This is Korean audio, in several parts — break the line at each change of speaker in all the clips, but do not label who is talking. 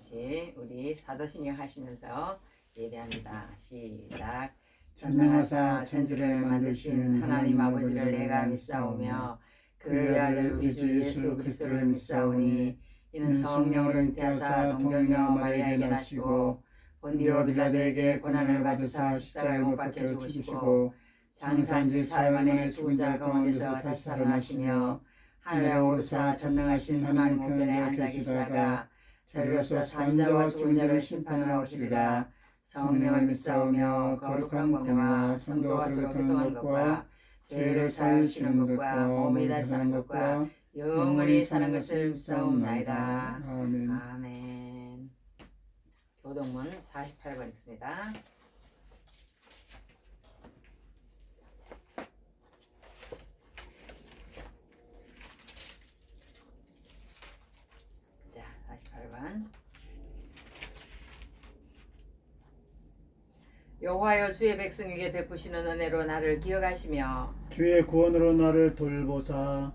같이 우리 사도신경 하시면서 예배합니다. 시작.
전능하사 천지를 만드신 하나님 아버지를 내가 믿사오며 그의 아들 우리 주 예수 그리스도를 믿사오니 이는 성령으로 잉태하사 동정녀 마리아에게 나시고 본디오 빌라도에게 고난을 받으사 십자가에 못 박혀 죽으시고 장사한지 사흘 만에 죽은 자 가운데서 다시 살아나시며 하늘에 오르사 전능하신 하나님 우편에 앉아 계시다가 저리로서 산 자와 죽은 자를 심판하러 오시리라. 성령을 믿사오며 거룩한 공회와 성도가 서로 교통한 것과 죄를 사하시는 것과 몸이 다시 사는 것과 영원히 사는 것을 믿사옵나이다.
아멘.
아멘. 교동문 48번 있습니다. 자, 48번. 여호와여 주의 백성에게 베푸시는 은혜로 나를 기억하시며
주의 구원으로 나를 돌보사.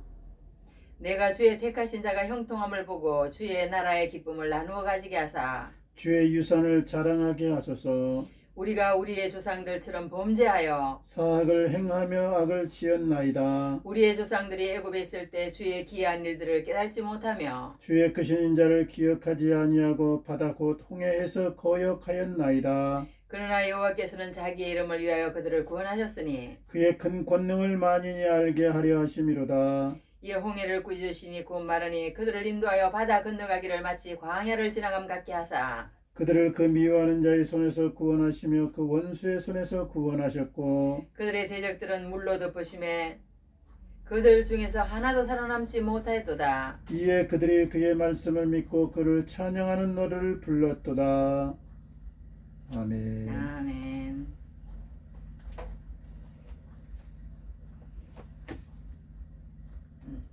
내가 주의 택하신 자가 형통함을 보고 주의 나라의 기쁨을 나누어 가지게 하사
주의 유산을 자랑하게 하소서.
우리가 우리의 조상들처럼 범죄하여
사악을 행하며 악을 지었나이다.
우리의 조상들이 애굽에 있을 때 주의 기이한 일들을 깨닫지 못하며
주의 크신 인자를 기억하지 아니하고 바다 곧 홍해에서 거역하였나이다.
그러나 여호와께서는 자기의 이름을 위하여 그들을 구원하셨으니
그의 큰 권능을 만인이 알게 하려 하심이로다.
이에 홍해를 꾸짖으시니 곧 마르니 그들을 인도하여 바다 건너가기를 마치 광야를 지나감 같게 하사
그들을 그 미워하는 자의 손에서 구원하시며 그 원수의 손에서 구원하셨고
그들의 대적들은 물로 덮으심에 그들 중에서 하나도 살아남지 못하였도다.
이에 그들이 그의 말씀을 믿고 그를 찬양하는 노래를 불렀도다. 아멘.
아멘.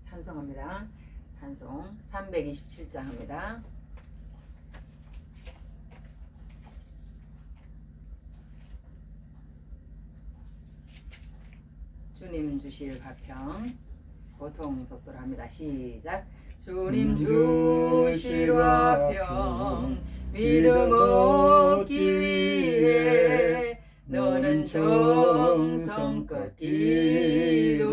찬송합니다. 찬송 327장 합니다. 주님 주실 화평 보통 속도로 합니다. 시작. 주님 주실 화평 믿음 얻기 위해 너는 정성껏 기도했나.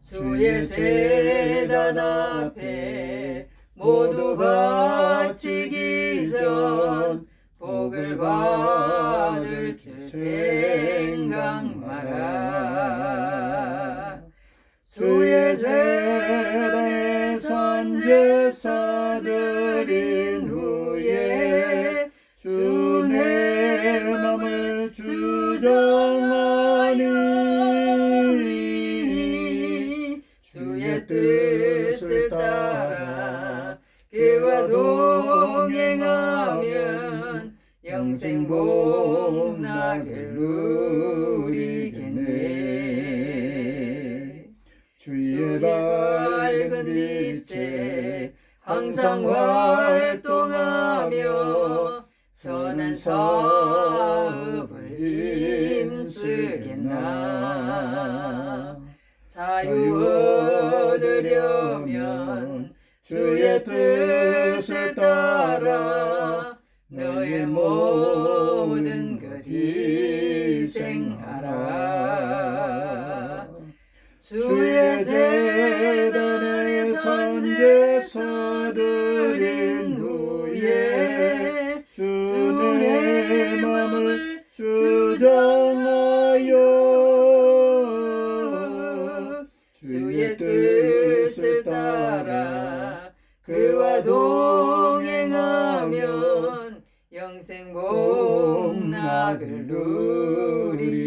주의 제단 앞에 모두 바치기 전 복을 받을 줄 생각 마라. 주의 제단에 선제사 드린 후에 주의 마음을 주장하니 주의 뜻을 따라 그와 동행하면 영생 복락을 누리겠네.
주의 밝은
빛에 항상 활동하며 선한 사업을 힘쓰겠나. 자유 얻으려면 주의 뜻을 따라 너의 모든 것 희생하라. 주의 제단에 선제사 드린 후에 주의 마음을 주장하여 주의 뜻을 따라 그와 동행하면 영생 복락을 누리겠네.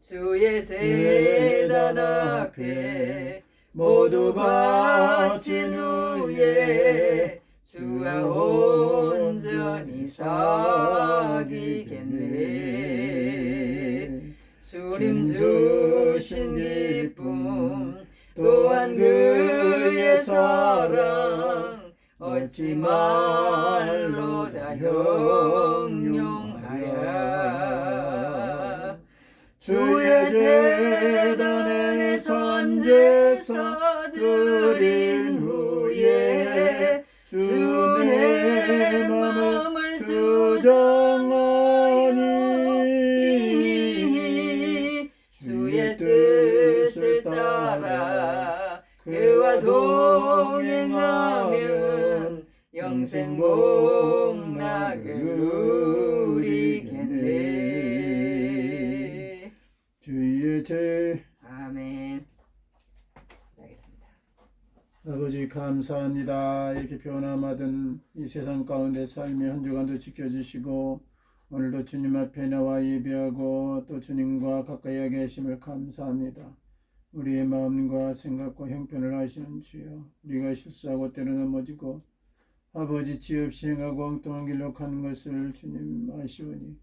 주의 제단 앞에 모두 바친 후에 주와 온전히 사귀겠네. 주님 주신 기쁨 또한 그의 사랑 어찌 말로 다 형용하야. 주의 제단에 선제사
드린 후에 주의 마음을 주장하니 주의 뜻을 따라 그와 동행하면 영생 복락을 누리겠네. 주의 제
아멘. 하겠습니다.
아버지 감사합니다. 이렇게 변화마든 이 세상 가운데 삶의 한 주간도 지켜주시고 오늘도 주님 앞에 나와 예배하고 또 주님과 가까이 계심을 감사합니다. 우리의 마음과 생각과 형편을 아시는 주여, 우리가 실수하고 때로 넘어지고 아버지 지 없이 행하고 엉뚱한 길로 가는 것을 주님 아시오니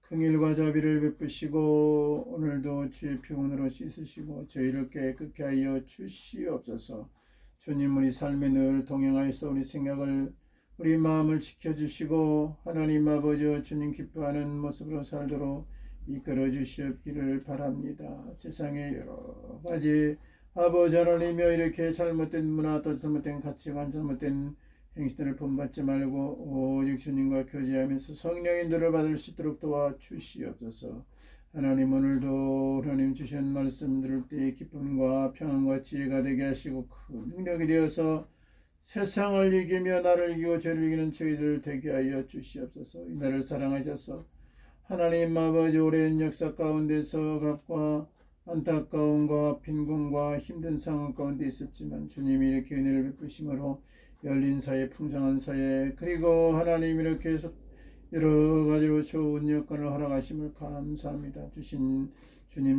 긍휼과 자비를 베푸시고 오늘도 주의 피운으로 씻으시고 저희를 깨끗게 하여 주시옵소서. 주님, 우리 삶에 늘 동행하여서 우리 생각을 우리 마음을 지켜주시고 하나님 아버지 주님 기뻐하는 모습으로 살도록 이끌어 주시옵기를 바랍니다. 세상에 여러 가지 아버지 하나님이여 이렇게 잘못된 문화 또 잘못된 가치관 잘못된 행실을 본받지 말고 오직 주님과 교제하면서 성령의 인도를 받을 수 있도록 도와주시옵소서. 하나님, 오늘도 하나님 주신 말씀 들을 때 기쁨과 평안과 지혜가 되게 하시고 큰 능력이 되어서 세상을 이기며 나를 이기고 죄를 이기는 저희들 되게 하여 주시옵소서. 이 나라를 사랑하셔서 하나님 아버지 오랜 역사 가운데서 값과 안타까움과 빈곤과 힘든 상황 가운데 있었지만 주님이 이렇게 은혜를 베푸심으로 열린 사회, 풍성한 사회, 그리고 하나님 이렇게 여러 가지로 좋은 여건을 허락하심을 감사합니다. 주님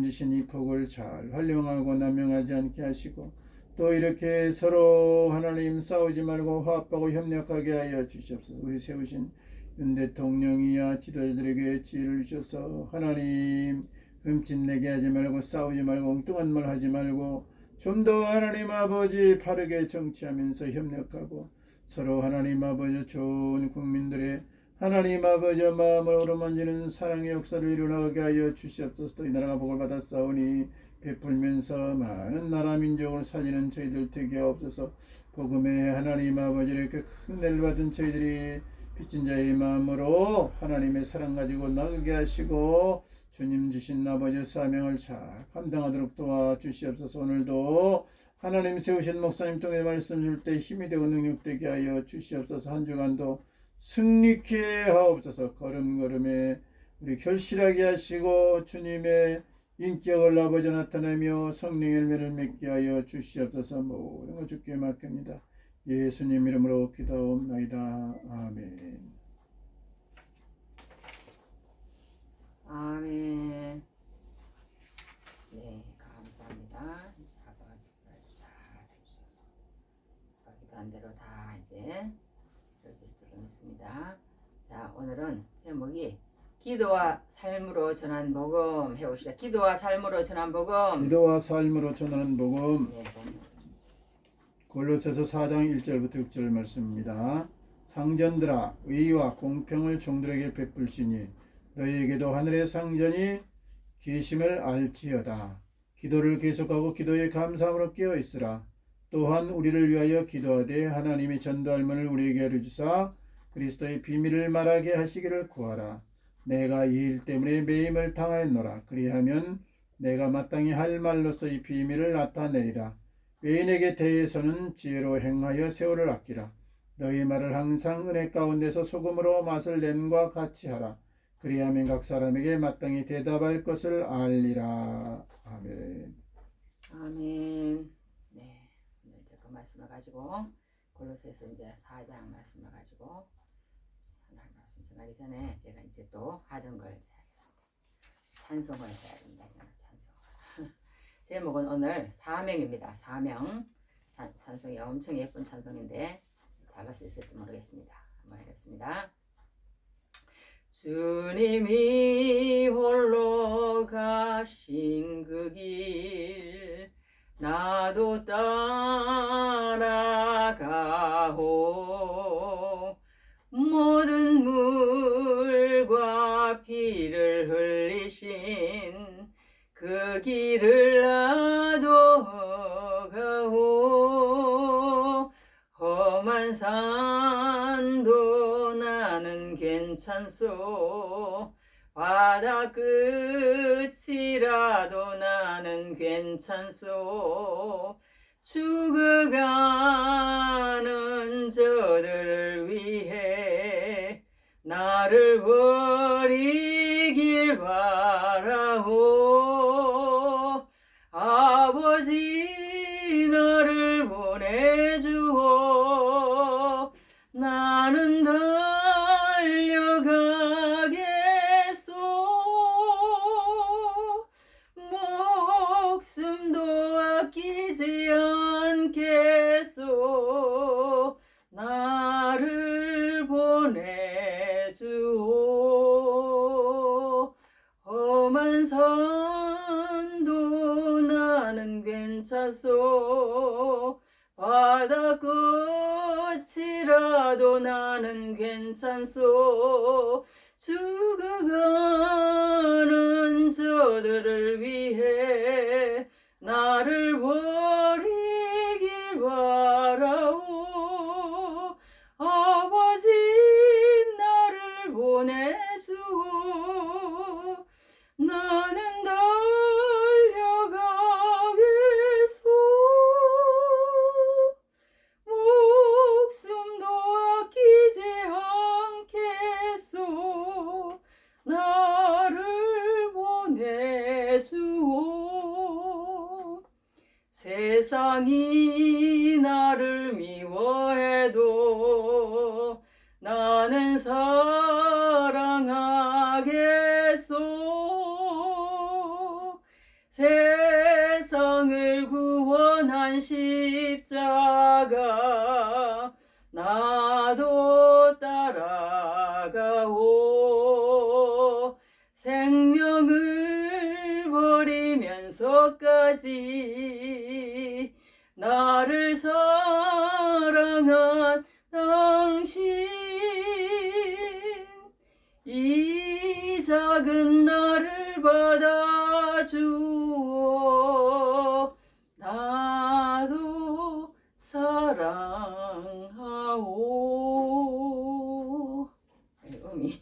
주신 이 복을 잘 활용하고 남용하지 않게 하시고 또 이렇게 서로 하나님 싸우지 말고 화합하고 협력하게 하여 주시옵소서. 우리 세우신 윤 대통령이야 지도자들에게 지혜를 주셔서 하나님 흠집내게 하지 말고 싸우지 말고 엉뚱한 말 하지 말고 좀 더 하나님 아버지 바르게 정치하면서 협력하고 서로 하나님 아버지 좋은 국민들의 하나님 아버지 마음을 어루만지는 사랑의 역사를 이루어가게 하여 주시옵소서. 또 이 나라가 복을 받았사오니 베풀면서 많은 나라 민족을 살리는 저희들 되게 없어서 복음의 하나님 아버지 이렇게 큰 은혜를 받은 저희들이 빚진 자의 마음으로 하나님의 사랑 가지고 나가게 하시고 주님 주신 아버지의 사명을 잘 감당하도록 도와주시옵소서. 오늘도 하나님 세우신 목사님 통해 말씀 줄 때 힘이 되고 능력되게 하여 주시옵소서. 한 주간도 승리케 하옵소서. 걸음걸음에 우리 결실하게 하시고 주님의 인격을 아버지 나타내며 성령의 열매를 맺게 하여 주시옵소서. 모든 것 주께 맡깁니다. 예수님 이름으로 기도옵나이다. 아멘.
아멘. 네, 감사합니다. 사과를 잘 해주셔서 기도한 대로 다 이제 이루어질 줄로 믿습니다. 자, 오늘은 제목이 기도와 삶으로 전한 복음 해봅시다. 기도와 삶으로 전한 복음.
기도와 삶으로 전하는 복음.
네,
골로새서 4장 1절부터 6절 말씀입니다. 상전들아 의와 공평을 종들에게 베풀시니 너희에게도 하늘의 상전이 계심을 알지어다. 기도를 계속하고 기도에 감사함으로 깨어있으라. 또한 우리를 위하여 기도하되 하나님이 전도할문을 우리에게 알려주사 그리스도의 비밀을 말하게 하시기를 구하라. 내가 이 일 때문에 매임을 당하였노라. 그리하면 내가 마땅히 할 말로서 이 비밀을 나타내리라. 외인에게 대해서는 지혜로 행하여 세월을 아끼라. 너희 말을 항상 은혜 가운데서 소금으로 맛을 냄과 같이 하라. 그리하면 각 사람에게 마땅히 대답할 것을 알리라. 아멘.
아멘. 네, 오늘 그 말씀을 가지고 골로새서 이제 4장 말씀을 가지고 하나님 말씀 전하기 전에 제가 이제 또 하던 걸 하겠습니다. 찬송을 해야 됩니다. 저는 찬송. 제목은 오늘 사명입니다. 사명. 찬송이 엄청 예쁜 찬송인데 잘할 수 있을지 모르겠습니다. 한번 하겠습니다. 주님이 홀로 가신 그 길 나도 따라가오. 모든 물과 피를 흘리신 그 길을 나도 가오. 괜찮소. 바다 끝이라도 나는 괜찮소. 죽어가는 저들을 위해 나를 버리길 바라오. 아버지 나를 보내주오. 나는 달려가겠소. 목숨도 아끼지 않겠소. 나를 보내주오. 험한 산도 나는 괜찮소. 바다 끝이라도 나는 괜찮소. 죽어가는 저들을 위해 나를 버리길 바라오. 아버지 나를 보내주오. 나는 달려가겠소. 목숨도 아끼지 않겠소. 나를 보내주오. 세상이 나를 미워해도 나는 사랑하겠소. 세상을 구원한 십자가 나도 따라가오. 생명을 버리면서까지 나를 사랑한 당신, 이 작은 나를 받아주오. 나도 사랑하오. 음이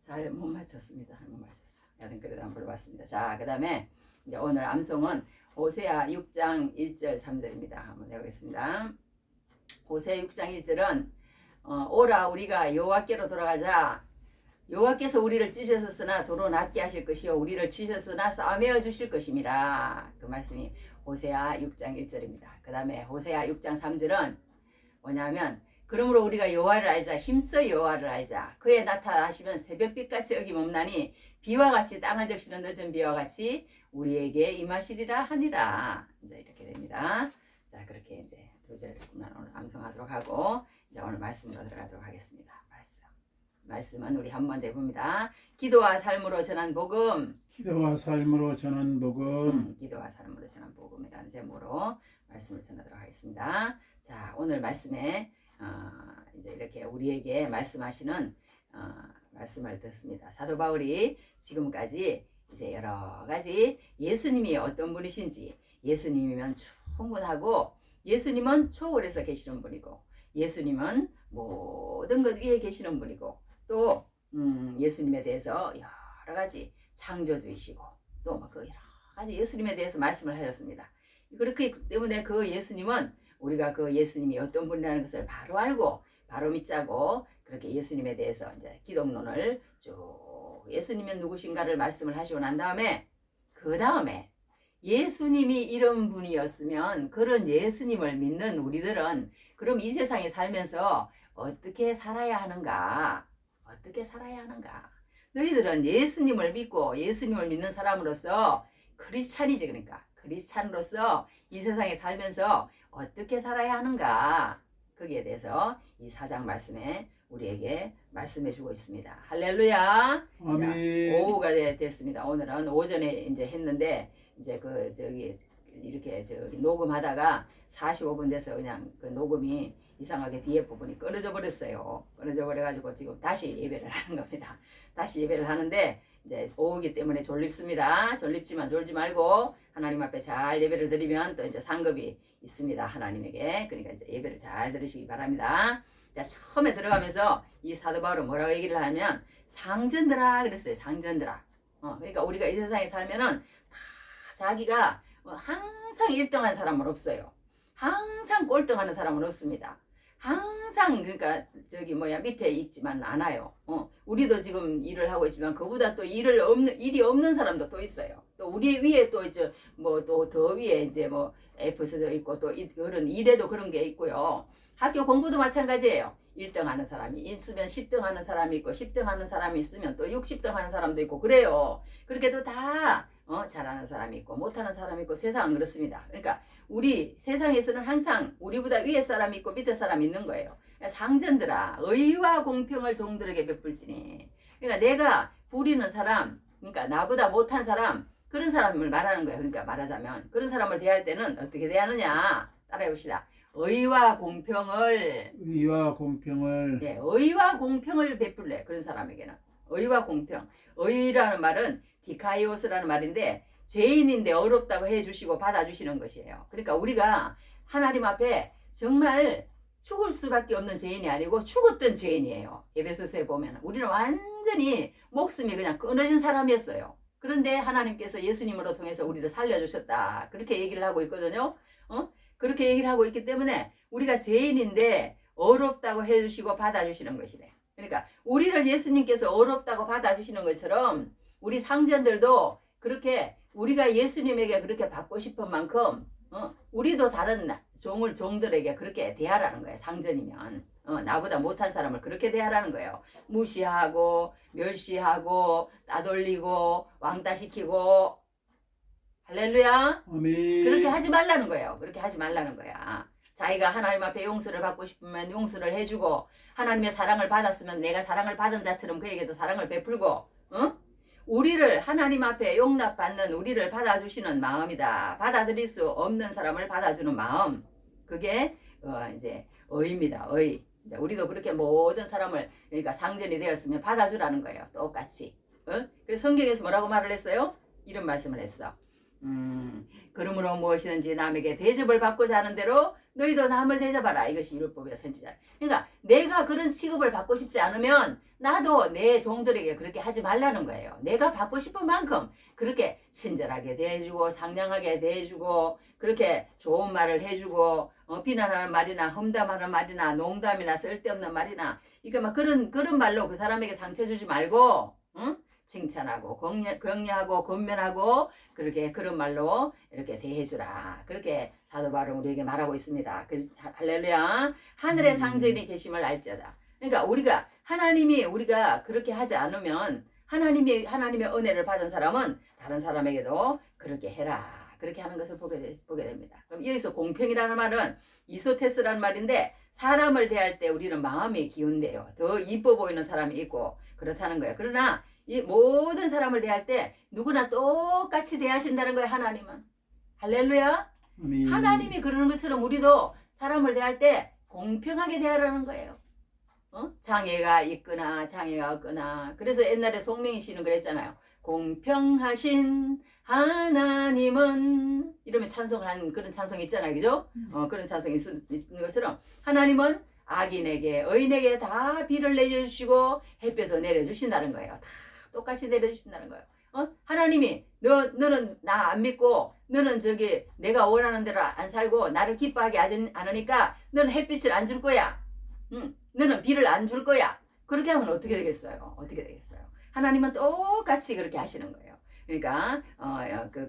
잘 못 맞췄습니다. 못 맞췄어. 여튼 그래도 한번 불러봤습니다. 자, 그 다음에 이제 오늘 암송은 호세아 6장 1절 3절입니다. 한번 해보겠습니다. 호세아 6장 1절은 오라 우리가 여호와께로 돌아가자. 여호와께서 우리를 찢으셨으나 도로 낫게 하실 것이요 우리를 치셨으나 싸매어 주실 것임이라. 그 말씀이 호세아 6장 1절입니다. 그 다음에 호세아 6장 3절은 뭐냐면 그러므로 우리가 여호와를 알자. 힘써 여호와를 알자. 그의 나타나시면 새벽빛같이 어김없나니 비와 같이 땅을 적시는 늦은 비와 같이 우리에게 임하시리라 하니라. 이제 이렇게 됩니다. 자, 그렇게 이제 두 절만 오늘 암송하도록 하고 이제 오늘 말씀으로 들어가도록 하겠습니다. 말씀은 우리 한번 해봅니다. 기도와 삶으로 전한 복음.
기도와 삶으로 전한 복음.
기도와 삶으로 전한 복음이라는 제목으로 말씀을 전하도록 하겠습니다. 자, 오늘 말씀에 이제 이렇게 우리에게 말씀하시는 말씀을 듣습니다. 사도 바울이 지금까지 이제 여러 가지 예수님이 어떤 분이신지, 예수님이면 충분하고 예수님은 초월해서 계시는 분이고 예수님은 모든 것 위에 계시는 분이고 또 예수님에 대해서 여러 가지 창조주이시고 또 그 여러 가지 예수님에 대해서 말씀을 하셨습니다. 그렇기 때문에 그 예수님은 우리가 그 예수님이 어떤 분이라는 것을 바로 알고 바로 믿자고 그렇게 예수님에 대해서 이제 기독론을 쭉 예수님은 누구신가를 말씀을 하시고 난 다음에 그 다음에 예수님이 이런 분이었으면 그런 예수님을 믿는 우리들은 그럼 이 세상에 살면서 어떻게 살아야 하는가? 어떻게 살아야 하는가? 너희들은 예수님을 믿고 예수님을 믿는 사람으로서 크리스찬이지. 그러니까 크리스찬으로서 이 세상에 살면서 어떻게 살아야 하는가? 거기에 대해서 이 4장 말씀에 우리에게 말씀해 주고 있습니다. 할렐루야.
아멘.
자, 오후가 됐습니다. 오늘은 오전에 이제 했는데 이제 그 저기 이렇게 저기 녹음하다가 45분 돼서 그냥 그 녹음이 이상하게 뒤에 부분이 끊어져 버렸어요. 끊어져 버려가지고 지금 다시 예배를 하는 겁니다. 다시 예배를 하는데 이제 오후기 때문에 졸립습니다. 졸립지만 졸지 말고 하나님 앞에 잘 예배를 드리면 또 이제 상급이 있습니다. 하나님에게. 그러니까 이제 예배를 잘 들으시기 바랍니다. 자, 처음에 들어가면서 이 사도 바울은 뭐라고 얘기를 하면 상전들아 그랬어요. 상전들아. 그러니까 우리가 이 세상에 살면은 다 자기가 항상 1등한 사람은 없어요. 항상 꼴등하는 사람은 없습니다. 항상 그러니까 저기 밑에 있지만 않아요. 우리도 지금 일을 하고 있지만 그보다 또 일이 없는 사람도 또 있어요. 또 우리 위에 또 이제 또 더 위에 이제 F스도 있고 또 그런 일에도 그런 게 있고요. 학교 공부도 마찬가지예요. 1등 하는 사람이 있으면 10등 하는 사람이 있고 10등 하는 사람이 있으면 또 60등 하는 사람도 있고 그래요. 그렇게 또 다 잘하는 사람이 있고 못하는 사람이 있고 세상은 그렇습니다. 그러니까 우리 세상에서는 항상 우리보다 위에 사람이 있고 밑에 사람이 있는 거예요. 상전들아 의와 공평을 종들에게 베풀지니. 그러니까 내가 부리는 사람, 그러니까 나보다 못한 사람, 그런 사람을 말하는 거예요. 그러니까 말하자면 그런 사람을 대할 때는 어떻게 대하느냐 따라해 봅시다. 의와 공평을 네, 의와 공평을 베풀래. 그런 사람에게는 의와 공평. 의라는 말은 디카이오스라는 말인데 죄인인데 어렵다고 해주시고 받아주시는 것이에요. 그러니까 우리가 하나님 앞에 정말 죽을 수밖에 없는 죄인이 아니고 죽었던 죄인이에요. 에베소서에 보면 우리는 완전히 목숨이 그냥 끊어진 사람이었어요. 그런데 하나님께서 예수님으로 통해서 우리를 살려주셨다. 그렇게 얘기를 하고 있거든요. 그렇게 얘기를 하고 있기 때문에 우리가 죄인인데 어렵다고 해주시고 받아주시는 것이래. 그러니까 우리를 예수님께서 어렵다고 받아주시는 것처럼 우리 상전들도 그렇게 우리가 예수님에게 그렇게 받고 싶은 만큼 우리도 다른 종들에게 그렇게 대하라는 거예요. 상전이면 나보다 못한 사람을 그렇게 대하라는 거예요. 무시하고 멸시하고 따돌리고 왕따시키고 할렐루야.
아멘.
그렇게 하지 말라는 거예요. 그렇게 하지 말라는 거야. 자기가 하나님 앞에 용서를 받고 싶으면 용서를 해주고 하나님의 사랑을 받았으면 내가 사랑을 받은 자처럼 그에게도 사랑을 베풀고 우리를 하나님 앞에 용납받는 우리를 받아주시는 마음이다. 받아들일 수 없는 사람을 받아주는 마음. 그게 이제 의입니다. 의. 이제 우리도 그렇게 모든 사람을 그러니까 상전이 되었으면 받아주라는 거예요. 똑같이. 그래서 성경에서 뭐라고 말을 했어요? 이런 말씀을 했어. 그러므로 무엇이든지 남에게 대접을 받고자 하는 대로 너희도 남을 대접하라. 이것이 율법의 선지자. 그러니까 내가 그런 취급을 받고 싶지 않으면 나도 내 종들에게 그렇게 하지 말라는 거예요. 내가 받고 싶은 만큼 그렇게 친절하게 대해주고 상냥하게 대해주고 그렇게 좋은 말을 해주고 비난하는 말이나 험담하는 말이나 농담이나 쓸데없는 말이나 이거 막 그런 말로 그 사람에게 상처 주지 말고 칭찬하고 격려하고 권면하고 그렇게 그런 말로 이렇게 대해주라. 그렇게 사도 바울은 우리에게 말하고 있습니다. 할렐루야. 하늘의 상전이 계심을 알지어다. 그러니까 우리가 그렇게 하지 않으면 하나님의 은혜를 받은 사람은 다른 사람에게도 그렇게 해라. 그렇게 하는 것을 보게 됩니다. 그럼 여기서 공평이라는 말은 이소테스라는 말인데 사람을 대할 때 우리는 마음이 기운돼요. 더 이뻐 보이는 사람이 있고 그렇다는 거예요. 그러나 이 모든 사람을 대할 때 누구나 똑같이 대하신다는 거예요. 하나님은. 할렐루야.
아멘.
하나님이 그러는 것처럼 우리도 사람을 대할 때 공평하게 대하라는 거예요. 장애가 있거나 장애가 없거나. 그래서 옛날에 송명희 씨는 그랬잖아요. 공평하신 하나님은 이러면 찬송한 그런 찬송이 있잖아요. 그죠? 그런 찬송이 있는 것처럼 하나님은 악인에게 의인에게 다 비를 내려주시고 햇볕을 내려주신다는 거예요. 다 똑같이 내려주신다는 거예요. 하나님이 너는 나 안 믿고 너는 내가 원하는 대로 안 살고 나를 기뻐하게 하지 않으니까 너는 햇빛을 안 줄 거야. 너는 비를 안 줄 거야. 그렇게 하면 어떻게 되겠어요? 어떻게 되겠어요? 하나님은 똑같이 그렇게 하시는 거예요. 그러니까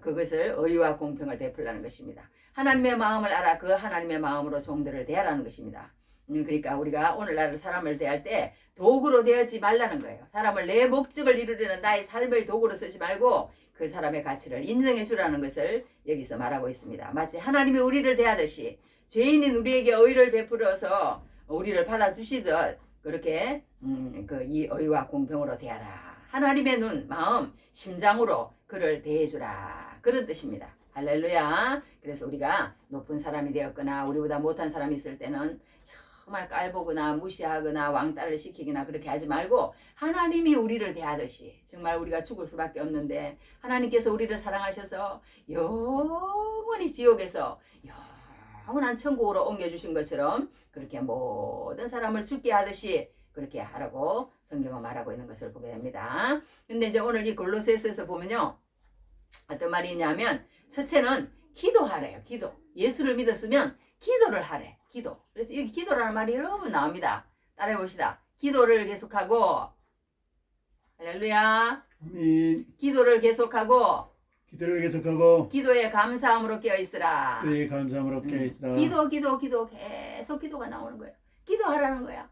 그것을 의와 공평을 베풀라는 것입니다. 하나님의 마음을 알아 그 하나님의 마음으로 종들을 대하라는 것입니다. 그러니까 우리가 오늘날 사람을 대할 때 도구로 대하지 말라는 거예요. 사람을 내 목적을 이루려는 나의 삶을 도구로 쓰지 말고 그 사람의 가치를 인정해 주라는 것을 여기서 말하고 있습니다. 마치 하나님이 우리를 대하듯이 죄인인 우리에게 의를 베풀어서 우리를 받아주시듯 그렇게 이 의와 공평으로 대하라. 하나님의 눈, 마음, 심장으로 그를 대해주라. 그런 뜻입니다. 할렐루야. 그래서 우리가 높은 사람이 되었거나 우리보다 못한 사람이 있을 때는 정말 깔보거나 무시하거나 왕따를 시키거나 그렇게 하지 말고 하나님이 우리를 대하듯이 정말 우리가 죽을 수밖에 없는데 하나님께서 우리를 사랑하셔서 영원히 지옥에서 영원한 천국으로 옮겨주신 것처럼 그렇게 모든 사람을 죽게 하듯이 그렇게 하라고 성경은 말하고 있는 것을 보게 됩니다. 근데 이제 오늘 이 골로새서에서 보면요, 어떤 말이 있냐면 첫째는 기도하래요. 기도. 예수를 믿었으면 기도를 하래. 기도. 그래서 여기 기도라는 말이 여러 번 나옵니다. 따라해 봅시다. 기도를 계속하고, 할렐루야.
아멘.
기도를 계속하고,
기도를 계속하고
기도에 감사함으로 깨어 있으라.
그의 감사함으로 깨어 있으라.
기도 계속 기도가 나오는 거예요. 기도하라는 거야.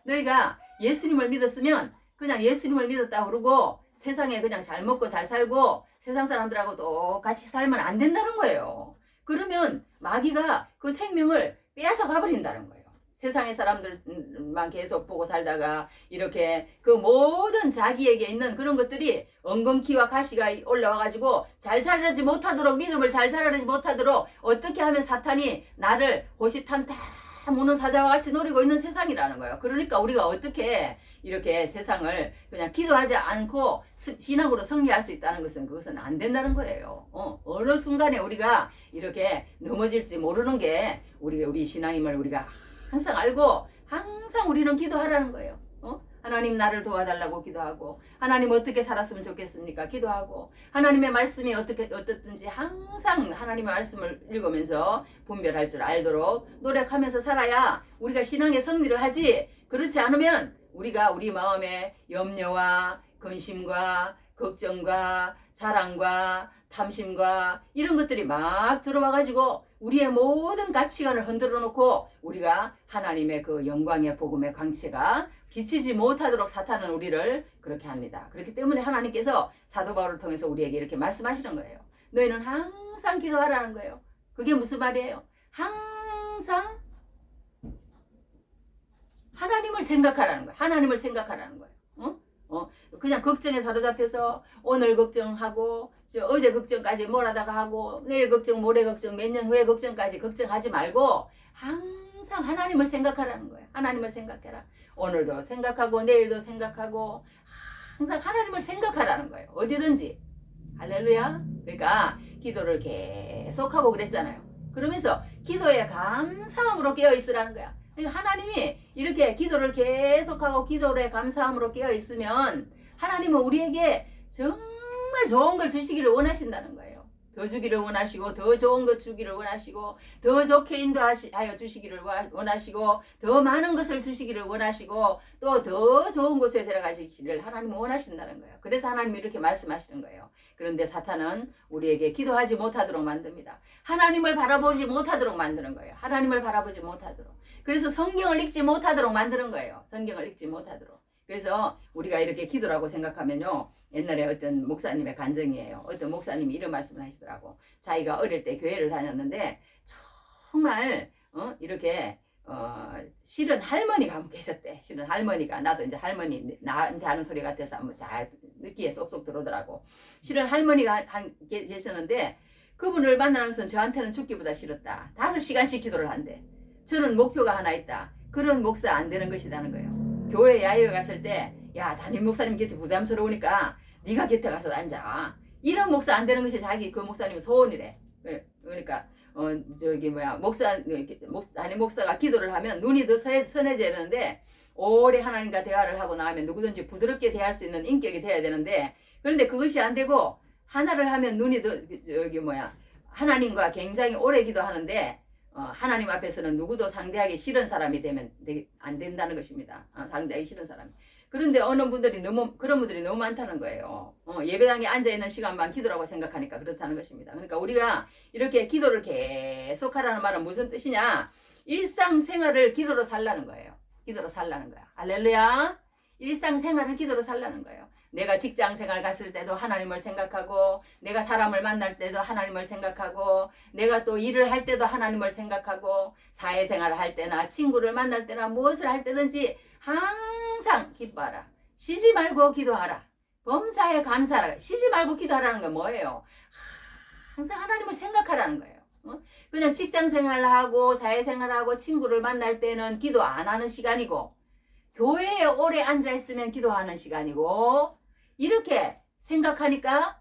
너희가 예수님을 믿었으면 그냥 예수님을 믿었다 그러고 세상에 그냥 잘 먹고 잘 살고 세상 사람들하고 똑같이 살면 안 된다는 거예요. 그러면 마귀가 그 생명을 빼앗아 가버린다는 거예요. 세상의 사람들만 계속 보고 살다가 이렇게 그 모든 자기에게 있는 그런 것들이 엉겅퀴와 가시가 올라와가지고 잘 자라지 못하도록, 믿음을 잘 자라지 못하도록 어떻게 하면 사탄이 나를 호시탐탐 우는 사자와 같이 노리고 있는 세상이라는 거예요. 그러니까 우리가 어떻게 이렇게 세상을 그냥 기도하지 않고 신앙으로 승리할 수 있다는 것은 그것은 안 된다는 거예요. 어느 순간에 우리가 이렇게 넘어질지 모르는 게 우리 신앙임을 우리가 항상 알고 항상 우리는 기도하라는 거예요. 하나님 나를 도와달라고 기도하고, 하나님 어떻게 살았으면 좋겠습니까? 기도하고, 하나님의 말씀이 어떻든지 항상 하나님의 말씀을 읽으면서 분별할 줄 알도록 노력하면서 살아야 우리가 신앙의 승리를 하지. 그렇지 않으면 우리가 우리 마음에 염려와 근심과 걱정과 자랑과 탐심과 이런 것들이 막 들어와가지고 우리의 모든 가치관을 흔들어 놓고 우리가 하나님의 그 영광의 복음의 광채가 비치지 못하도록 사탄은 우리를 그렇게 합니다. 그렇기 때문에 하나님께서 사도 바울을 통해서 우리에게 이렇게 말씀하시는 거예요. 너희는 항상 기도하라는 거예요. 그게 무슨 말이에요? 항상 하나님을 생각하라는 거예요. 하나님을 생각하라는 거예요. 그냥 걱정에 사로잡혀서 오늘 걱정하고 어제 걱정까지 뭘 하다가 하고 내일 걱정 모레 걱정 몇 년 후에 걱정까지 걱정하지 말고 항상 하나님을 생각하라는 거예요. 하나님을 생각해라. 오늘도 생각하고 내일도 생각하고 항상 하나님을 생각하라는 거예요. 어디든지. 할렐루야. 그러니까 기도를 계속하고 그랬잖아요. 그러면서 기도에 감사함으로 깨어 있으라는 거야. 그러니까 하나님이 이렇게 기도를 계속하고 기도에 감사함으로 깨어 있으면 하나님은 우리에게 정말 좋은 걸 주시기를 원하신다는 거예요. 더 주기를 원하시고 더 좋은 것 주기를 원하시고 더 좋게 인도하여 주시기를 원하시고 더 많은 것을 주시기를 원하시고 또 더 좋은 곳에 데려가시기를 하나님은 원하신다는 거예요. 그래서 하나님이 이렇게 말씀하시는 거예요. 그런데 사탄은 우리에게 기도하지 못하도록 만듭니다. 하나님을 바라보지 못하도록 만드는 거예요. 하나님을 바라보지 못하도록. 그래서 성경을 읽지 못하도록 만드는 거예요. 성경을 읽지 못하도록. 그래서 우리가 이렇게 기도라고 생각하면요. 옛날에 어떤 목사님의 간증이에요. 어떤 목사님이 이런 말씀을 하시더라고. 자기가 어릴 때 교회를 다녔는데 정말 이렇게 실은 할머니가 한 분 계셨대. 실은 할머니가 나도 이제 할머니 나한테 하는 소리 같아서 한번 잘 느끼에 쏙쏙 들어오더라고. 실은 할머니가 계셨는데 그분을 만나면서 저한테는 죽기보다 싫었다. 5시간씩 기도를 한대. 저는 목표가 하나 있다. 그런 목사 안 되는 것이라는 거예요. 교회 야유회 갔을 때 야 담임 목사님 곁에 부담스러우니까 네가 곁에 가서 앉아. 이런 목사 안 되는 것이 자기 그 목사님의 소원이래. 그러니까 담임 목사가 기도를 하면 눈이 더 선해져야 되는데 오래 하나님과 대화를 하고 나면 누구든지 부드럽게 대할 수 있는 인격이 돼야 되는데 그런데 그것이 안 되고 하나를 하면 눈이 더 하나님과 굉장히 오래 기도하는데 하나님 앞에서는 누구도 상대하기 싫은 사람이 되면 안 된다는 것입니다. 상대하기 싫은 사람이. 그런데 어느 분들이 그런 분들이 너무 많다는 거예요. 예배당에 앉아있는 시간만 기도라고 생각하니까 그렇다는 것입니다. 그러니까 우리가 이렇게 기도를 계속 하라는 말은 무슨 뜻이냐? 일상생활을 기도로 살라는 거예요. 기도로 살라는 거야. 할렐루야. 일상생활을 기도로 살라는 거예요. 내가 직장생활 갔을 때도 하나님을 생각하고 내가 사람을 만날 때도 하나님을 생각하고 내가 또 일을 할 때도 하나님을 생각하고 사회생활을 할 때나 친구를 만날 때나 무엇을 할 때든지 항상 기뻐하라. 쉬지 말고 기도하라. 범사에 감사하라. 쉬지 말고 기도하라는 건 뭐예요? 항상 하나님을 생각하라는 거예요. 그냥 직장생활을 하고 사회생활을 하고 친구를 만날 때는 기도 안 하는 시간이고 교회에 오래 앉아있으면 기도하는 시간이고 이렇게 생각하니까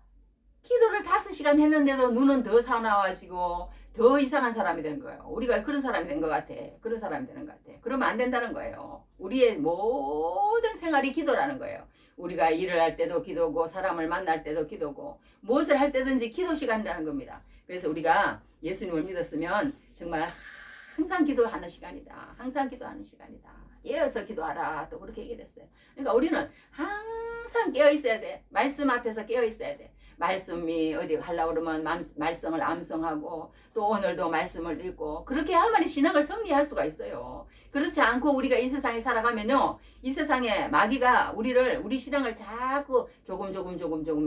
기도를 5시간 했는데도 눈은 더 사나워지고 더 이상한 사람이 되는 거예요. 우리가 그런 사람이 된 것 같아. 그런 사람이 되는 것 같아. 그러면 안 된다는 거예요. 우리의 모든 생활이 기도라는 거예요. 우리가 일을 할 때도 기도고 사람을 만날 때도 기도고 무엇을 할 때든지 기도 시간이라는 겁니다. 그래서 우리가 예수님을 믿었으면 정말 항상 기도하는 시간이다. 항상 기도하는 시간이다. 깨어서 기도하라. 또 그렇게 얘기를 했어요. 그러니까 우리는 항상 깨어 있어야 돼. 말씀 앞에서 깨어 있어야 돼. 말씀이 어디 가려고 그러면 말씀을 암송하고 또 오늘도 말씀을 읽고 그렇게 하면 신앙을 승리할 수가 있어요. 그렇지 않고 우리가 이 세상에 살아가면요. 이 세상에 마귀가 우리 신앙을 자꾸 조금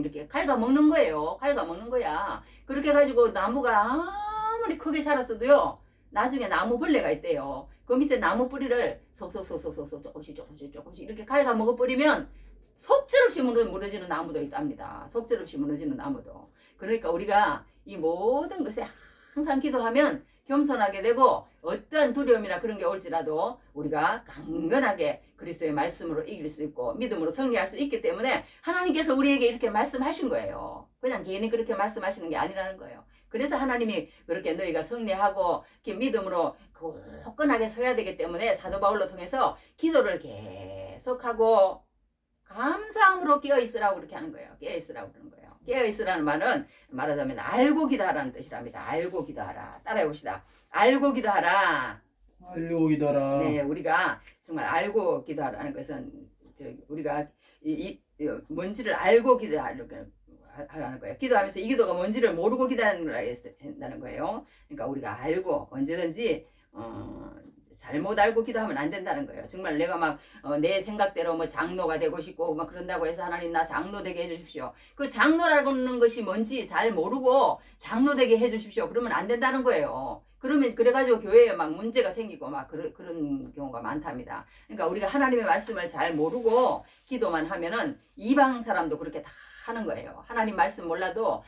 이렇게 갉아먹는 거예요. 갉아먹는 거야. 그렇게 해가지고 나무가 아무리 크게 자랐어도요. 나중에 나무 벌레가 있대요. 그 밑에 나무 뿌리를 속속속속속 조금씩 이렇게 갉아먹어 버리면 속절없이 무너지는 나무도 있답니다. 속절없이 무너지는 나무도. 그러니까 우리가 이 모든 것에 항상 기도하면 겸손하게 되고 어떤 두려움이나 그런 게 올지라도 우리가 강건하게 그리스도의 말씀으로 이길 수 있고 믿음으로 승리할 수 있기 때문에 하나님께서 우리에게 이렇게 말씀하신 거예요. 그냥 괜히 그렇게 말씀하시는 게 아니라는 거예요. 그래서 하나님이 그렇게 너희가 승리하고 믿음으로 굳건하게 서야 되기 때문에 사도 바울로 통해서 기도를 계속하고 감사함으로 깨어있으라고 그렇게 하는 거예요. 깨어있으라고 그러는 거예요. 깨어있으라는 말은 말하자면 알고 기도하라는 뜻이랍니다. 알고 기도하라. 따라해 봅시다. 알고 기도하라.
알고 기도하라.
네, 우리가 정말 알고 기도하라는 것은 우리가 뭔지를 알고 기도하라는 거예요. 기도하면서 이 기도가 뭔지를 모르고 기도한다는 거예요. 그러니까 우리가 알고 언제든지 잘못 알고 기도하면 안 된다는 거예요. 정말 내가 막 내 생각대로 뭐 장로가 되고 싶고 막 그런다고 해서 하나님 나 장로 되게 해주십시오. 그 장로라는 것이 뭔지 잘 모르고 장로 되게 해주십시오. 그러면 안 된다는 거예요. 그러면 그래가지고 교회에 막 문제가 생기고 막 그런 경우가 많답니다. 그러니까 우리가 하나님의 말씀을 잘 모르고 기도만 하면은 이방 사람도 그렇게 다 하는 거예요. 하나님 말씀 몰라도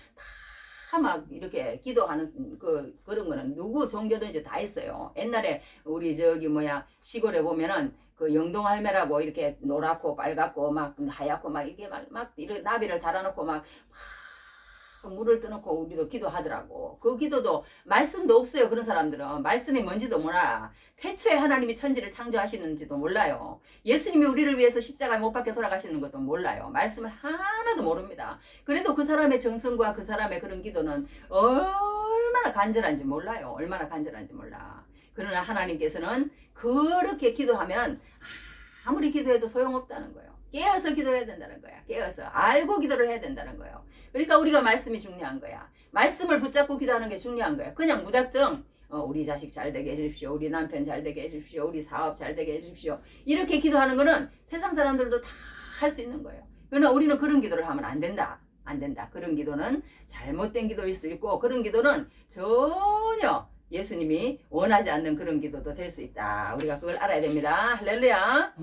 다 막 이렇게 기도하는 그런 거는 누구 종교든지 다 있어요. 옛날에 우리 시골에 보면은 그 영동 할매라고 이렇게 노랗고 빨갛고 막 하얗고 막 이게 막 이렇게 나비를 달아놓고 막 물을 떠놓고 우리도 기도하더라고. 그 기도도 말씀도 없어요. 그런 사람들은 말씀이 뭔지도 몰라. 태초에 하나님이 천지를 창조하시는지도 몰라요. 예수님이 우리를 위해서 십자가에 못 박혀 돌아가시는 것도 몰라요. 말씀을 하나도 모릅니다. 그래도 그 사람의 정성과 그 사람의 그런 기도는 얼마나 간절한지 몰라요. 얼마나 간절한지 몰라. 그러나 하나님께서는 그렇게 기도하면 아무리 기도해도 소용없다는 거예요. 깨어서 기도해야 된다는 거야. 깨어서 알고 기도를 해야 된다는 거예요. 그러니까 우리가 말씀이 중요한 거야. 말씀을 붙잡고 기도하는 게 중요한 거야. 그냥 무작정 우리 자식 잘 되게 해주십시오. 우리 남편 잘 되게 해주십시오. 우리 사업 잘 되게 해주십시오. 이렇게 기도하는 거는 세상 사람들도 다 할 수 있는 거예요. 그러나 우리는 그런 기도를 하면 안 된다. 안 된다. 그런 기도는 잘못된 기도일 수 있고 그런 기도는 전혀 예수님이 원하지 않는 그런 기도도 될 수 있다. 우리가 그걸 알아야 됩니다. 할렐루야.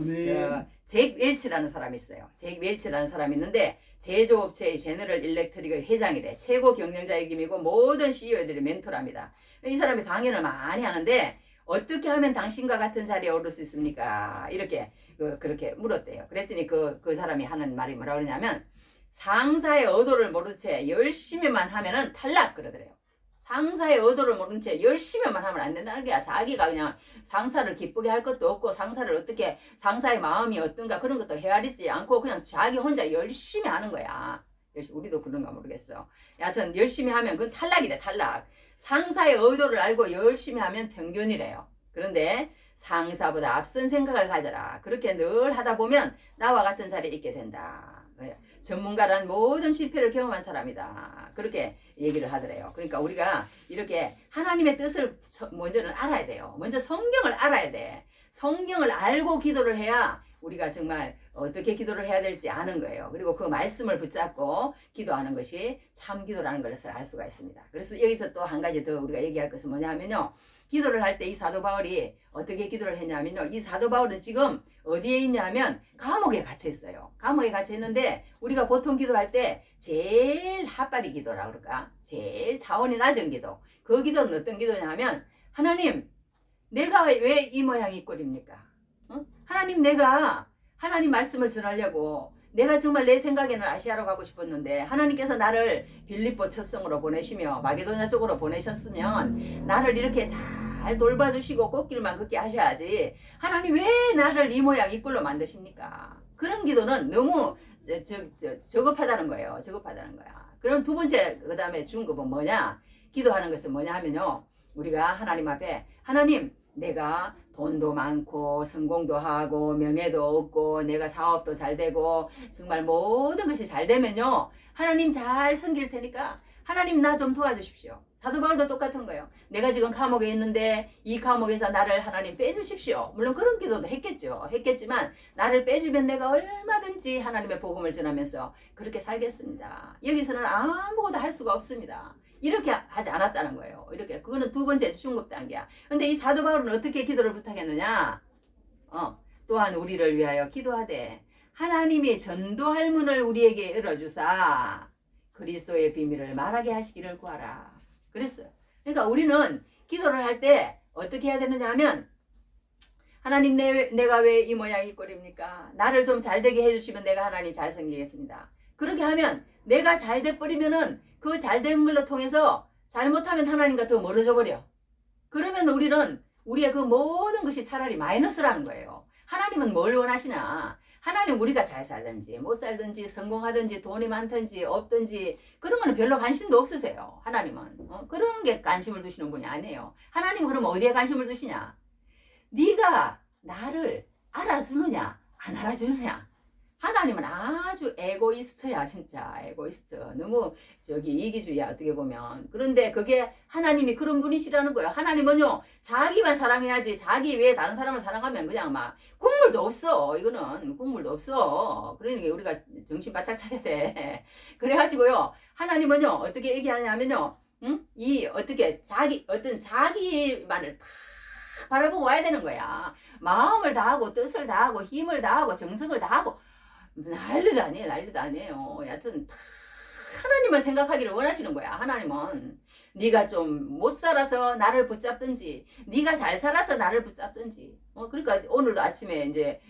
잭 웰치라는 사람이 있어요. 잭 웰치라는 사람이 있는데 제조업체의 제너럴 일렉트릭의 회장이래. 최고 경영자의 김이고 모든 CEO들의 멘토랍니다. 이 사람이 강연을 많이 하는데 어떻게 하면 당신과 같은 자리에 오를 수 있습니까? 이렇게 그렇게 물었대요. 그랬더니 그 사람이 하는 말이 뭐라 그러냐면 상사의 의도를 모른 채 열심히만 하면은 탈락 그러더래요. 상사의 의도를 모른 채 열심히만 하면 안 된다는 거야. 자기가 그냥 상사를 기쁘게 할 것도 없고 상사를 어떻게 상사의 마음이 어떤가 그런 것도 헤아리지 않고 그냥 자기 혼자 열심히 하는 거야. 우리도 그런가 모르겠어. 여하튼 열심히 하면 그건 탈락이래. 탈락. 상사의 의도를 알고 열심히 하면 평균이래요. 그런데 상사보다 앞선 생각을 가져라. 그렇게 늘 하다 보면 나와 같은 자리에 있게 된다. 전문가란 모든 실패를 경험한 사람이다. 그렇게 얘기를 하더래요. 그러니까 우리가 이렇게 하나님의 뜻을 먼저는 알아야 돼요. 먼저 성경을 알아야 돼. 성경을 알고 기도를 해야 우리가 정말 어떻게 기도를 해야 될지 아는 거예요. 그리고 그 말씀을 붙잡고 기도하는 것이 참 기도라는 것을 알 수가 있습니다. 그래서 여기서 또 한 가지 더 우리가 얘기할 것은 뭐냐면요. 기도를 할 때 이 사도 바울이 어떻게 기도를 했냐면요. 이 사도 바울은 지금 어디에 있냐면 감옥에 갇혀 있어요. 감옥에 갇혀 있는데 우리가 보통 기도할 때 제일 핫바리 기도라고 그럴까? 제일 차원이 낮은 기도. 그 기도는 어떤 기도냐면 하나님 내가 왜 이 모양이 꼴입니까? 하나님 내가 하나님 말씀을 전하려고 내가 정말 내 생각에는 아시아로 가고 싶었는데 하나님께서 나를 빌립보 첫 성으로 보내시며 마게도냐 쪽으로 보내셨으면 나를 이렇게 잘 돌봐주시고 꽃길만 걷게 하셔야지 하나님 왜 나를 이 모양 이 꼴로 만드십니까? 그런 기도는 너무 저급하다는 거예요. 저급하다는 거야. 그럼 두 번째 그 다음에 중급은 뭐냐? 기도하는 것은 뭐냐 하면요. 우리가 하나님 앞에 하나님 내가 돈도 많고 성공도 하고 명예도 얻고 내가 사업도 잘 되고 정말 모든 것이 잘 되면요. 하나님 잘 섬길 테니까 하나님 나 좀 도와주십시오. 사도 바울도 똑같은 거예요. 내가 지금 감옥에 있는데 이 감옥에서 나를 하나님 빼주십시오. 물론 그런 기도도 했겠죠. 했겠지만 나를 빼주면 내가 얼마든지 하나님의 복음을 전하면서 그렇게 살겠습니다. 여기서는 아무것도 할 수가 없습니다. 이렇게 하지 않았다는 거예요. 이렇게 그거는 두 번째 중급 단계야. 근데 이 사도 바울은 어떻게 기도를 부탁했느냐? 또한 우리를 위하여 기도하되 하나님이 전도할 문을 우리에게 열어주사 그리스도의 비밀을 말하게 하시기를 구하라. 그랬어요. 그러니까 우리는 기도를 할 때 어떻게 해야 되느냐 하면 하나님 내가 왜 이 모양 이 꼴입니까? 나를 좀 잘되게 해주시면 내가 하나님 잘 섬기겠습니다. 그렇게 하면 내가 잘 돼버리면은 그 잘된 걸로 통해서 잘못하면 하나님과 더 멀어져 버려. 그러면 우리는 우리의 그 모든 것이 차라리 마이너스라는 거예요. 하나님은 뭘 원하시나? 하나님 우리가 잘 살든지 못 살든지 성공하든지 돈이 많든지 없든지 그런 거는 별로 관심도 없으세요. 하나님은 그런 게 관심을 두시는 분이 아니에요. 하나님은 그러면 어디에 관심을 두시냐? 네가 나를 알아주느냐 안 알아주느냐. 하나님은 아주 에고이스트야. 진짜 에고이스트. 너무 이기주의야 어떻게 보면. 그런데 그게 하나님이 그런 분이시라는 거예요. 하나님은요 자기만 사랑해야지 자기 외에 다른 사람을 사랑하면 그냥 막 국물도 없어. 이거는 국물도 없어. 그러니까 우리가 정신 바짝 차려야 돼. 그래가지고요 하나님은요 어떻게 얘기하냐면요 이 어떻게 자기만을 다 바라보고 와야 되는 거야. 마음을 다하고 뜻을 다하고 힘을 다하고 정성을 다하고 난리도 아니에요. 여하튼 다 하나님만 생각하기를 원하시는 거야. 하나님은 네가 좀 못 살아서 나를 붙잡든지 네가 잘 살아서 나를 붙잡든지 그러니까 오늘도 아침에 이제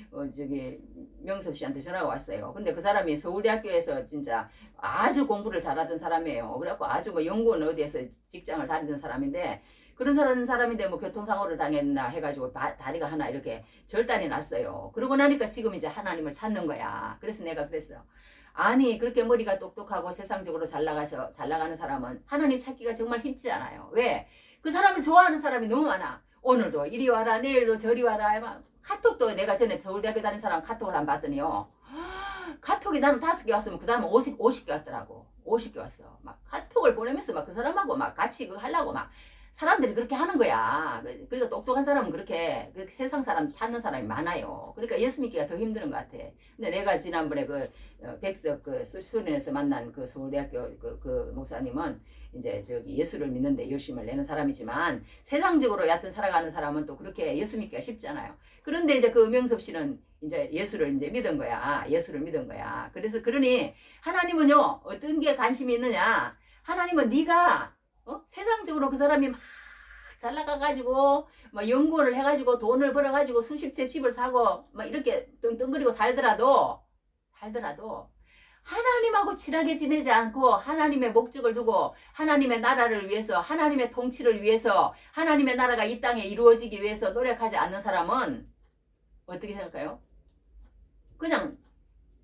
명섭 씨한테 전화가 왔어요. 근데 그 사람이 서울대학교에서 진짜 아주 공부를 잘하던 사람이에요. 그래갖고 아주 뭐 연구원 어디에서 직장을 다니던 사람인데 그런 사람인데 뭐 교통사고를 당했나 해가지고 다리가 하나 이렇게 절단이 났어요. 그러고 나니까 지금 이제 하나님을 찾는 거야. 그래서 내가 그랬어요. 아니 그렇게 머리가 똑똑하고 세상적으로 잘 나가는 사람은 하나님 찾기가 정말 힘지 않아요. 왜? 그 사람을 좋아하는 사람이 너무 많아. 오늘도 이리 와라 내일도 저리 와라. 카톡도 내가 전에 서울대학교 다닌 사람 카톡을 안 봤더니요. 카톡이 나는 5개 왔으면 그 사람은 50개 왔더라고. 50개 왔어. 막 카톡을 보내면서 막 그 사람하고 막 같이 그거 하려고 막 사람들이 그렇게 하는 거야. 그러니까 똑똑한 사람은 그렇게 세상 사람 찾는 사람이 많아요. 그러니까 예수 믿기가 더 힘든 것 같아. 근데 내가 지난번에 백석 수련회에서 만난 그 서울대학교 그 목사님은 이제 예수를 믿는데 열심을 내는 사람이지만 세상적으로 얕은 살아가는 사람은 또 그렇게 예수 믿기가 쉽잖아요. 그런데 이제 그 명섭 씨는 이제 예수를 이제 믿은 거야. 예수를 믿은 거야. 그래서 그러니 하나님은요 어떤 게 관심이 있느냐? 하나님은 네가 세상적으로 그 사람이 막 잘 나가가지고 막 연구를 해가지고 돈을 벌어가지고 수십 채 집을 사고 막 이렇게 떵떵거리고 살더라도 하나님하고 친하게 지내지 않고 하나님의 목적을 두고 하나님의 나라를 위해서 하나님의 통치를 위해서 하나님의 나라가 이 땅에 이루어지기 위해서 노력하지 않는 사람은 어떻게 생각해요? 그냥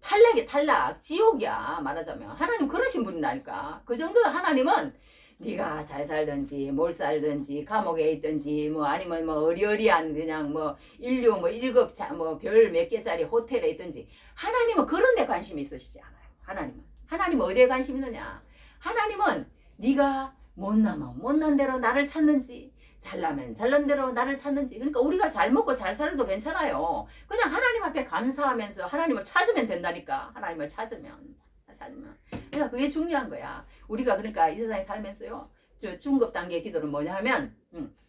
탈락 지옥이야. 말하자면 하나님 그러신 분이라니까. 그 정도로 하나님은 네가 잘 살든지 뭘 살든지 감옥에 있든지 뭐 아니면 뭐 어리어리한 그냥 뭐 인류 뭐 1급 뭐 별 몇 개짜리 호텔에 있든지 하나님은 그런 데 관심이 있으시지 않아요. 하나님은 어디에 관심이 있느냐? 하나님은 네가 못나면 못난 대로 나를 찾는지 잘나면 잘난 대로 나를 찾는지. 그러니까 우리가 잘 먹고 잘 살아도 괜찮아요. 그냥 하나님 앞에 감사하면서 하나님을 찾으면 된다니까. 하나님을 찾으면. 그러니까 그게 중요한 거야. 우리가 그러니까 이 세상에 살면서요. 중급 단계 기도는 뭐냐 하면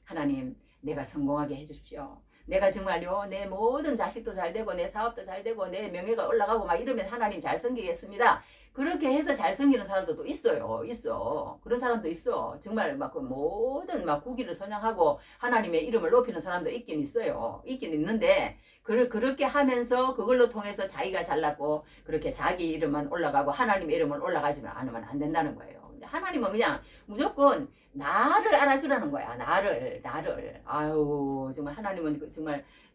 하나님 내가 성공하게 해주십시오. 내가 정말요 내 모든 자식도 잘 되고 내 사업도 잘 되고 내 명예가 올라가고 막 이러면 하나님 잘 섬기겠습니다. 그렇게 해서 잘 섬기는 사람도 있어. 그런 사람도 있어. 정말 막 그 모든 막 국위를 선양하고 하나님의 이름을 높이는 사람도 있긴 있어요. 있긴 있는데 그렇게 하면서 그걸로 통해서 자기가 잘났고 그렇게 자기 이름만 올라가고 하나님의 이름은 올라가지만 않으면 안 된다는 거예요. 근데 하나님은 그냥 무조건 나를 알아주라는 거야. 나를. 아유, 정말 하나님은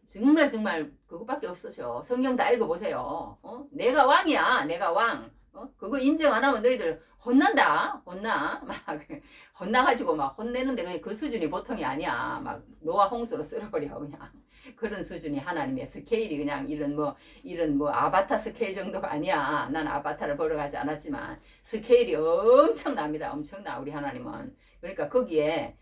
정말 그것밖에 없으셔. 성경 다 읽어보세요. 내가 왕이야. 내가 왕. 그거 인정 안 하면 너희들 혼나. 막, 혼나가지고 막 혼내는데 그 수준이 보통이 아니야. 막, 노아 홍수로 쓸어버려, 그냥. 그런 수준이 하나님의 스케일이 그냥 이런 뭐 아바타 스케일 정도가 아니야. 난 아바타를 보러 가지 않았지만 스케일이 엄청납니다. 엄청나, 우리 하나님은. 그러니까 거기에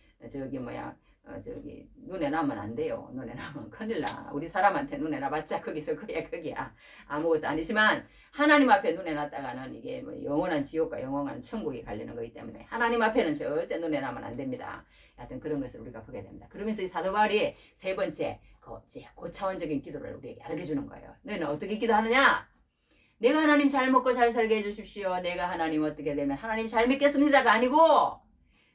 눈에 나면 안 돼요. 눈에 나면 큰일 나. 우리 사람한테 눈에 나봤자 거기야. 아무것도 아니지만 하나님 앞에 눈에 났다가는 이게 뭐 영원한 지옥과 영원한 천국이 갈리는 거기 때문에 하나님 앞에는 절대 눈에 나면 안 됩니다. 하여튼 그런 것을 우리가 보게 됩니다. 그러면서 이 사도 바울이 세 번째 고차원적인 기도를 우리에게 알려주는 거예요. 너희는 어떻게 기도하느냐? 내가 하나님 잘 먹고 잘 살게 해주십시오. 내가 하나님 어떻게 되면 하나님 잘 믿겠습니다가 아니고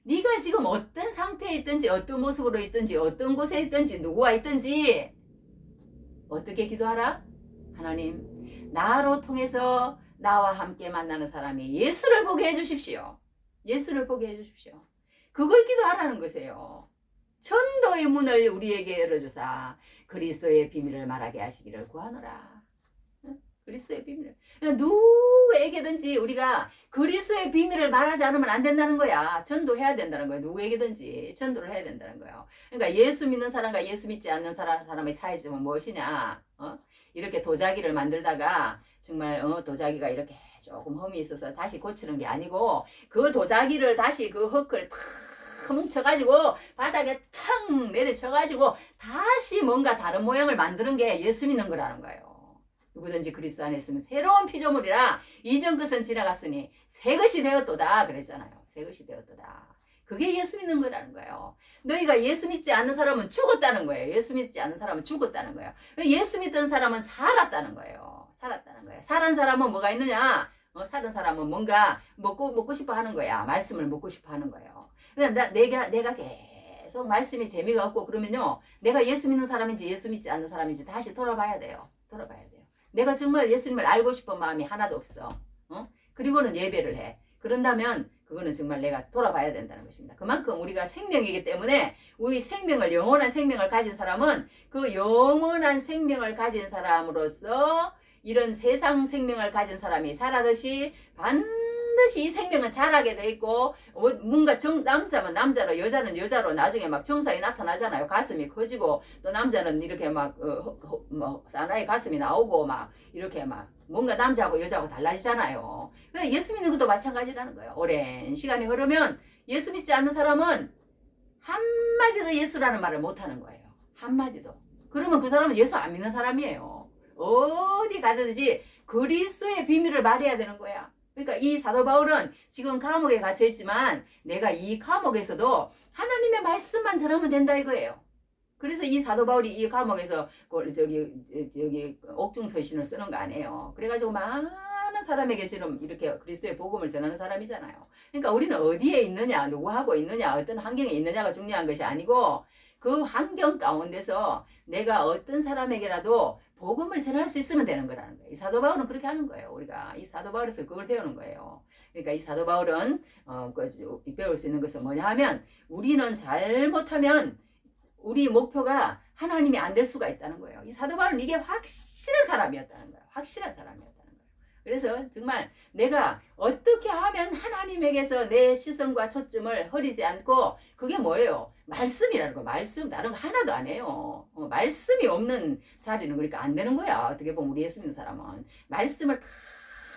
네가 지금 어떤 상태에 있든지 어떤 모습으로 있든지 어떤 곳에 있든지 누구와 있든지 어떻게 기도하라? 하나님 나로 통해서 나와 함께 만나는 사람이 예수를 보게 해주십시오. 예수를 보게 해주십시오. 그걸 기도하라는 것이에요. 천도의 문을 우리에게 열어주사 그리스도의 비밀을 말하게 하시기를 구하노라. 그리스도의 비밀을. 그러니까 누구에게든지 우리가 그리스도의 비밀을 말하지 않으면 안 된다는 거야. 전도해야 된다는 거야. 누구에게든지 전도를 해야 된다는 거예요. 그러니까 예수 믿는 사람과 예수 믿지 않는 사람의 차이점은 무엇이냐? 이렇게 도자기를 만들다가 정말 도자기가 이렇게 조금 흠이 있어서 다시 고치는 게 아니고 그 도자기를 다시 그 흙을 탁 뭉쳐가지고 바닥에 탁 내려쳐가지고 다시 뭔가 다른 모양을 만드는 게 예수 믿는 거라는 거예요. 누구든지 그리스도 안에 있으면 새로운 피조물이라 이전 것은 지나갔으니 새 것이 되었도다 그랬잖아요. 새 것이 되었도다. 그게 예수 믿는 거라는 거예요. 너희가 예수 믿지 않는 사람은 죽었다는 거예요. 예수 믿지 않는 사람은 죽었다는 거예요. 예수 믿던 사람은 살았다는 거예요. 살았다는 거예요. 살은 사람은 뭐가 있느냐? 살은 사람은 뭔가 먹고 싶어 하는 거야. 말씀을 먹고 싶어 하는 거예요. 그러니까 내가 계속 말씀이 재미가 없고 그러면요. 내가 예수 믿는 사람인지 예수 믿지 않는 사람인지 다시 돌아봐야 돼요. 내가 정말 예수님을 알고 싶은 마음이 하나도 없어. 그리고는 예배를 해. 그런다면 그거는 정말 내가 돌아봐야 된다는 것입니다. 그만큼 우리가 생명이기 때문에 우리 생명을 영원한 생명을 가진 사람은 그 영원한 생명을 가진 사람으로서 이런 세상 생명을 가진 사람이 자라듯이 반드시 이 생명은 자라게 돼 있고 뭔가 남자면 남자로 여자는 여자로 나중에 막 정상이 나타나잖아요. 가슴이 커지고 또 남자는 이렇게 막 사나이 가슴이 나오고 막 이렇게 막 뭔가 남자하고 여자하고 달라지잖아요. 예수 믿는 것도 마찬가지라는 거예요. 오랜 시간이 흐르면 예수 믿지 않는 사람은 한마디도 예수라는 말을 못하는 거예요. 한마디도. 그러면 그 사람은 예수 안 믿는 사람이에요. 어디 가든지 그리스도의 비밀을 말해야 되는 거야. 그러니까 이 사도 바울은 지금 감옥에 갇혀 있지만 내가 이 감옥에서도 하나님의 말씀만 전하면 된다 이거예요. 그래서 이 사도 바울이 이 감옥에서 저기 옥중서신을 쓰는 거 아니에요. 그래가지고 많은 사람에게 지금 이렇게 그리스도의 복음을 전하는 사람이잖아요. 그러니까 우리는 어디에 있느냐, 누구하고 있느냐, 어떤 환경에 있느냐가 중요한 것이 아니고 그 환경 가운데서 내가 어떤 사람에게라도 복음을 전할 수 있으면 되는 거라는 거예요. 이 사도 바울은 그렇게 하는 거예요. 우리가 이 사도 바울에서 그걸 배우는 거예요. 그러니까 이 사도 바울은 배울 수 있는 것은 뭐냐 하면 우리는 잘못하면 우리 목표가 하나님이 안 될 수가 있다는 거예요. 이 사도 바울은 이게 확실한 사람이었다는 거예요. 확실한 사람이었다는 거예요. 그래서 정말 내가 어떻게 하면 하나님에게서 내 시선과 초점을 흐리지 않고 그게 뭐예요? 말씀이라는 거. 말씀 다른 거 하나도 안 해요. 말씀이 없는 자리는 그러니까 안 되는 거야. 어떻게 보면 우리 예수 믿는 사람은 말씀을 다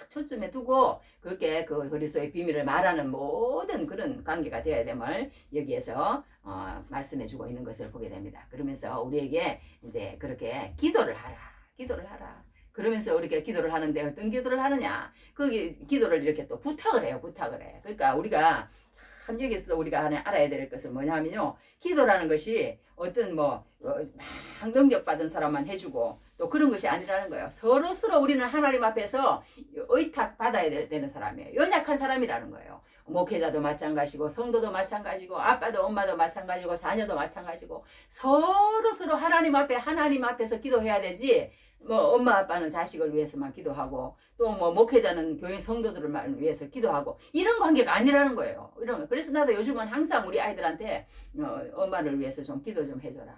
초점에 두고 그렇게 그 그리스도의 비밀을 말하는 모든 그런 관계가 되어야 됨을 여기에서 말씀해 주고 있는 것을 보게 됩니다. 그러면서 우리에게 이제 그렇게 기도를 하라. 그러면서 우리가 기도를 하는데 어떤 기도를 하느냐? 그 기도를 이렇게 또 부탁을 해요. 그러니까 우리가 참 여기서 우리가 알아야 될 것은 뭐냐면요. 기도라는 것이 어떤 막 능력받은 사람만 해주고 또 그런 것이 아니라는 거예요. 서로 우리는 하나님 앞에서 의탁 받아야 되는 사람이에요. 연약한 사람이라는 거예요. 목회자도 마찬가지고 성도도 마찬가지고 아빠도 엄마도 마찬가지고 자녀도 마찬가지고 서로 하나님 앞에서 기도해야 되지. 뭐 엄마 아빠는 자식을 위해서만 기도하고 또 뭐 목회자는 교인 성도들을 위해서 기도하고 이런 관계가 아니라는 거예요. 이런 거. 그래서 나도 요즘은 항상 우리 아이들한테 엄마를 위해서 좀 기도 좀 해줘라.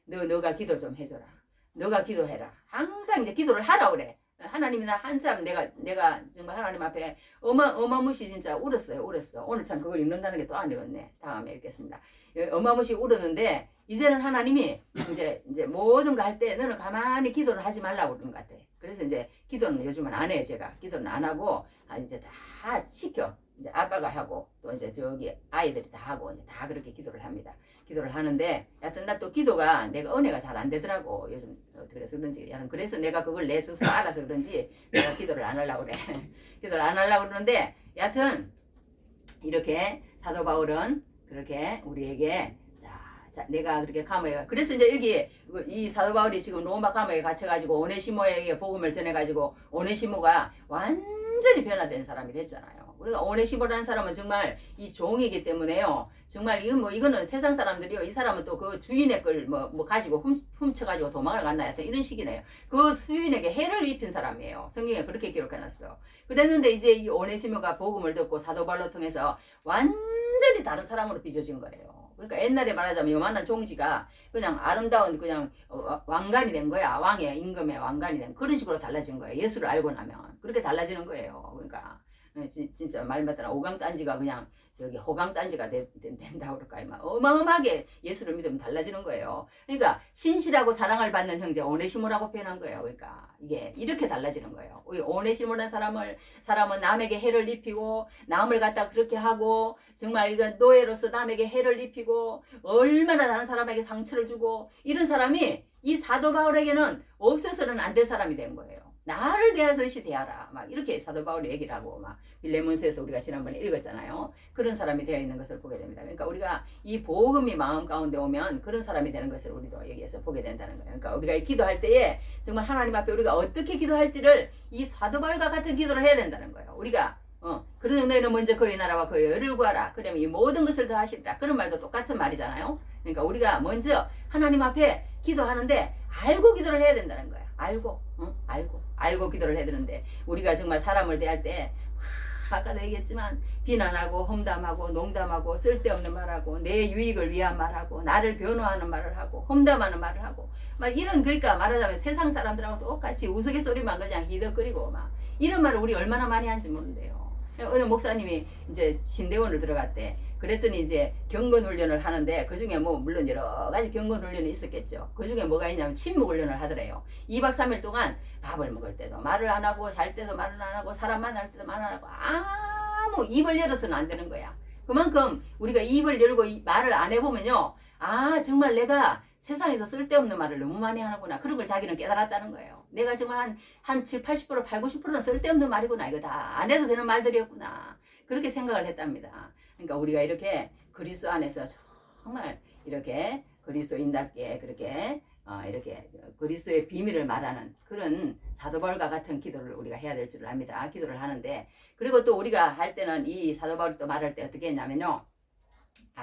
너가 기도 좀 해줘라. 너가 기도해라. 항상 이제 기도를 하라 그래. 하나님이 나 한참 내가 정말 하나님 앞에 어마무시 진짜 울었어요. 오늘 참 그걸 읽는다는 게 또 안 읽었네. 다음에 읽겠습니다. 어마무시 울었는데 이제는 하나님이 이제 모든 거 할 때 너는 가만히 기도를 하지 말라고 그러는 것 같아. 그래서 이제 기도는 요즘은 안 해요. 제가 기도는 안 하고 이제 다 시켜. 이제 아빠가 하고 또 이제 저기 아이들이 다 하고 이제 다 그렇게 기도를 합니다. 기도를 하는데 여하튼 나 또 기도가 내가 은혜가 잘 안 되더라고 요즘. 그래서 그런지 여하튼 그래서 내가 그걸 내 스스로 알아서 그런지 내가 기도를 안 하려고 그래. 기도를 안 하려고 그러는데 여하튼 이렇게 사도 바울은 그렇게 우리에게 자, 내가 그렇게 감옥에 그래서 이제 여기 이 사도 바울이 지금 로마 감옥에 갇혀가지고 오네시모에게 복음을 전해가지고 오네시모가 완전히 변화된 사람이 됐잖아요. 우리가 오네시모라는 사람은 정말 이 종이기 때문에요. 정말 이거는 세상 사람들이요. 이 사람은 또 그 주인의 걸 뭐 가지고 훔쳐가지고 도망을 갔나 하여튼 이런 식이네요. 그 주인에게 해를 입힌 사람이에요. 성경에 그렇게 기록해놨어. 그랬는데 이제 이 오네시모가 복음을 듣고 사도 바울로 통해서 완전히 다른 사람으로 빚어진 거예요. 그러니까 옛날에 말하자면 요만한 종지가 그냥 아름다운 그냥 왕관이 된 거야. 왕의 임금의 왕관이 된 그런 식으로 달라진 거예요. 예수를 알고 나면 그렇게 달라지는 거예요. 그러니까 진짜 말 맞다나 오강단지가 그냥 저기 호강단지가 된다고 그럴까요? 막 어마어마하게 예수를 믿으면 달라지는 거예요. 그러니까 신실하고 사랑을 받는 형제 오네시모라고 표현한 거예요. 그러니까 이게 이렇게 달라지는 거예요. 우리 오네시모라는 사람은 남에게 해를 입히고 남을 갖다 그렇게 하고 정말 이거 노예로서 남에게 해를 입히고 얼마나 다른 사람에게 상처를 주고 이런 사람이 이 사도 바울에게는 없어서는 안 될 사람이 된 거예요. 나를 대하듯이 대하라. 막 이렇게 사도 바울이 얘기를 하고 막 빌레몬서에서 우리가 지난번에 읽었잖아요. 그런 사람이 되어 있는 것을 보게 됩니다. 그러니까 우리가 이 복음이 마음 가운데 오면 그런 사람이 되는 것을 우리도 여기에서 보게 된다는 거예요. 그러니까 우리가 기도할 때에 정말 하나님 앞에 우리가 어떻게 기도할지를 이 사도 바울과 같은 기도를 해야 된다는 거예요. 우리가 그런 너희는 먼저 그의 나라와 그의 의를 구하라. 그러면 이 모든 것을 더 하시리라. 그런 말도 똑같은 말이잖아요. 그러니까 우리가 먼저 하나님 앞에 기도하는데 알고 기도를 해야 된다는 거야. 알고 기도를 해야 되는데 우리가 정말 사람을 대할 때 아까도 얘기했지만 비난하고 험담하고 농담하고 쓸데없는 말하고 내 유익을 위한 말하고 나를 변호하는 말을 하고 험담하는 말을 하고 막 이런 그러니까 말하자면 세상 사람들하고 똑같이 우스갯소리만 그냥 히덕거리고 막 이런 말을 우리 얼마나 많이 하는지 모르는데요. 어느 목사님이 이제 신대원을 들어갔대. 그랬더니 이제 경건 훈련을 하는데 그 중에 뭐 물론 여러 가지 경건 훈련이 있었겠죠. 그 중에 뭐가 있냐면 침묵 훈련을 하더래요. 2박 3일 동안 밥을 먹을 때도 말을 안 하고 잘 때도 말을 안 하고 사람 만날 때도 말을 안 하고 아무 입을 열어서는 안 되는 거야. 그만큼 우리가 입을 열고 말을 안 해보면요. 아 정말 내가 세상에서 쓸데없는 말을 너무 많이 하는구나. 그런 걸 자기는 깨달았다는 거예요. 내가 정말 한 7, 80%, 8, 90%는 쓸데없는 말이구나. 이거 다 안 해도 되는 말들이었구나. 그렇게 생각을 했답니다. 그러니까 우리가 이렇게 그리스도 안에서 정말 이렇게 그리스도인답게 그렇게 이렇게 그리스도의 비밀을 말하는 그런 사도 바울과 같은 기도를 우리가 해야 될 줄 압니다. 기도를 하는데 그리고 또 우리가 할 때는 이 사도 바울이 또 말할 때 어떻게 했냐면요.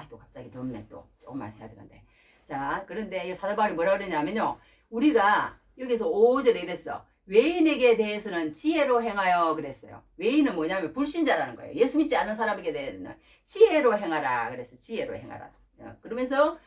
또 갑자기 덥네. 또 조금만 해야 되는데. 자, 그런데 이 사도 바울이 뭐라 그러냐면요. 우리가 여기서 5절에 이랬어. 외인에게 대해서는 지혜로 행하여 그랬어요. 외인은 뭐냐면 불신자라는 거예요. 예수 믿지 않는 사람에게 대해서는 지혜로 행하라 그랬어. 지혜로 행하라. 그러면서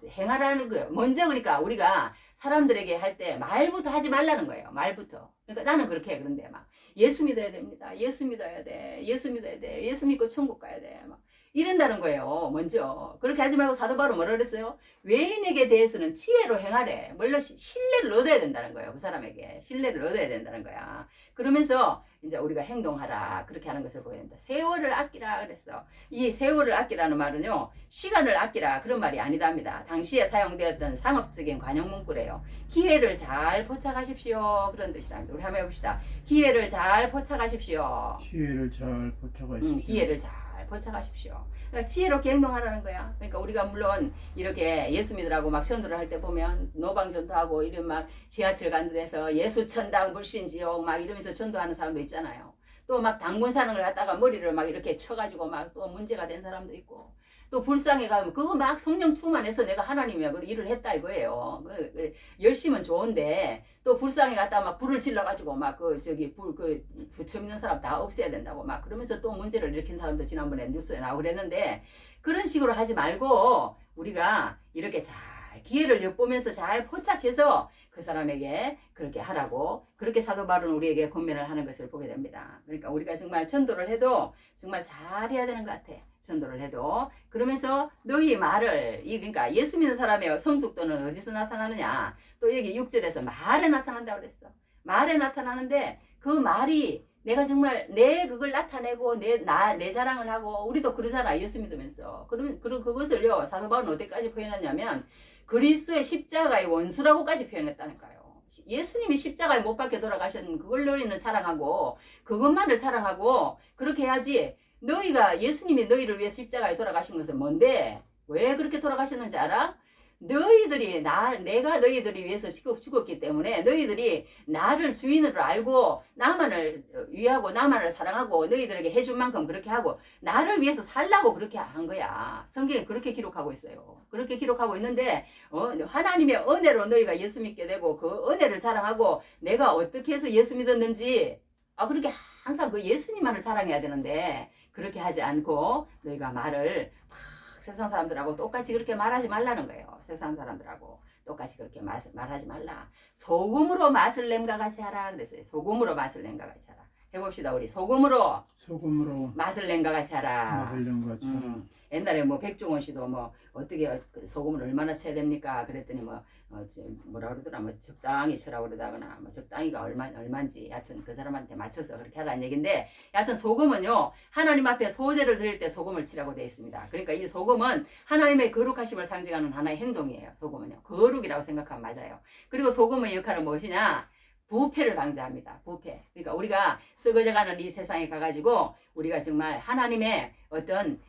행하라는 거예요. 먼저 그러니까 우리가 사람들에게 할 때 말부터 하지 말라는 거예요. 말부터. 그러니까 나는 그렇게 해. 그런데 막 예수 믿어야 됩니다. 예수 믿어야 돼. 예수 믿어야 돼. 예수 믿고 천국 가야 돼. 막 이런다는 거예요. 먼저. 그렇게 하지 말고 사도 바울은 뭐라 그랬어요? 외인에게 대해서는 지혜로 행하래. 물론 신뢰를 얻어야 된다는 거예요. 그 사람에게. 신뢰를 얻어야 된다는 거야. 그러면서 이제 우리가 행동하라. 그렇게 하는 것을 보게 된다. 세월을 아끼라 그랬어. 이 세월을 아끼라는 말은요. 시간을 아끼라. 그런 말이 아니답니다. 당시에 사용되었던 상업적인 관용 문구래요. 기회를 잘 포착하십시오. 그런 뜻이랍니다. 우리 한번 해봅시다. 기회를 잘 포착하십시오.
기회를 잘 포착하십시오.
기회를 잘 잘 포착하십시오. 그러니까 지혜롭게 행동하라는 거야. 그러니까 우리가 물론 이렇게 예수 믿으라고 막 전도를 할 때 보면 노방 전도하고 이런 막 지하철 가는 데서 예수 천당 불신지옥 막 이러면서 전도하는 사람도 있잖아요. 또 막 당분 사는 걸 갖다가 머리를 막 이렇게 쳐가지고 막 또 문제가 된 사람도 있고, 또 불쌍해 가면 그거 막 성령 충만해서 내가 하나님이야 그 일을 했다 이거예요. 열심은 좋은데 또 불쌍해 갔다 막 불을 질러가지고 막 그 저기 부처 믿는 사람 다 없애야 된다고 막 그러면서 또 문제를 일으킨 사람도 지난번에 뉴스에 나오고 그랬는데, 그런 식으로 하지 말고 우리가 이렇게 잘 기회를 엿보면서 잘 포착해서 그 사람에게 그렇게 하라고, 그렇게 사도 바울은 우리에게 권면을 하는 것을 보게 됩니다. 그러니까 우리가 정말 전도를 해도 정말 잘해야 되는 것 같아. 전도를 해도. 그러면서 너희 말을, 그러니까 예수 믿는 사람의 성숙도는 어디서 나타나느냐? 또 여기 6절에서 말에 나타난다고 그랬어. 말에 나타나는데 그 말이 내가 정말 내 그걸 나타내고 내 자랑을 하고, 우리도 그러잖아. 예수 믿으면서. 그러면 그것을요, 사도 바울은 어디까지 표현했냐면 그리스도의 십자가의 원수라고까지 표현했다니까요. 예수님이 십자가에 못 박혀 돌아가셨는 그걸 너희는 사랑하고 그것만을 사랑하고 그렇게 해야지. 너희가 예수님이 너희를 위해 십자가에 돌아가신 것은 뭔데? 왜 그렇게 돌아가셨는지 알아? 너희들이 내가 너희들이 위해서 죽었기 때문에 너희들이 나를 주인으로 알고 나만을 위하고 나만을 사랑하고 너희들에게 해준 만큼 그렇게 하고 나를 위해서 살라고 그렇게 한 거야. 성경에 그렇게 기록하고 있어요. 그렇게 기록하고 있는데 하나님의 은혜로 너희가 예수 믿게 되고 그 은혜를 자랑하고 내가 어떻게 해서 예수 믿었는지 그렇게 항상 그 예수님만을 사랑해야 되는데 그렇게 하지 않고 너희가 말을 세상 사람들하고 똑같이 그렇게 말하지 말라는 거예요. 세상 사람들하고 똑같이 그렇게 말하지 말라. 소금으로 맛을 낸과 같이 하라 그랬어요. 소금으로 맛을 낸과 같이 하라. 해봅시다. 우리 소금으로 맛을 낸과 같이 하라. 옛날에 뭐 백종원 씨도 뭐 어떻게 소금을 얼마나 쳐야 됩니까? 그랬더니 뭐라 그러더라, 뭐 적당히 쳐라고 그러다거나 뭐 적당히가 얼마인지 하여튼 그 사람한테 맞춰서 그렇게 하라는 얘기인데, 하여튼 소금은요 하나님 앞에 소제를 드릴 때 소금을 치라고 되어 있습니다. 그러니까 이 소금은 하나님의 거룩하심을 상징하는 하나의 행동이에요. 소금은요 거룩이라고 생각하면 맞아요. 그리고 소금의 역할은 무엇이냐? 부패를 방지합니다. 부패. 그러니까 우리가 썩어져가는 이 세상에 가가지고 우리가 정말 하나님의 어떤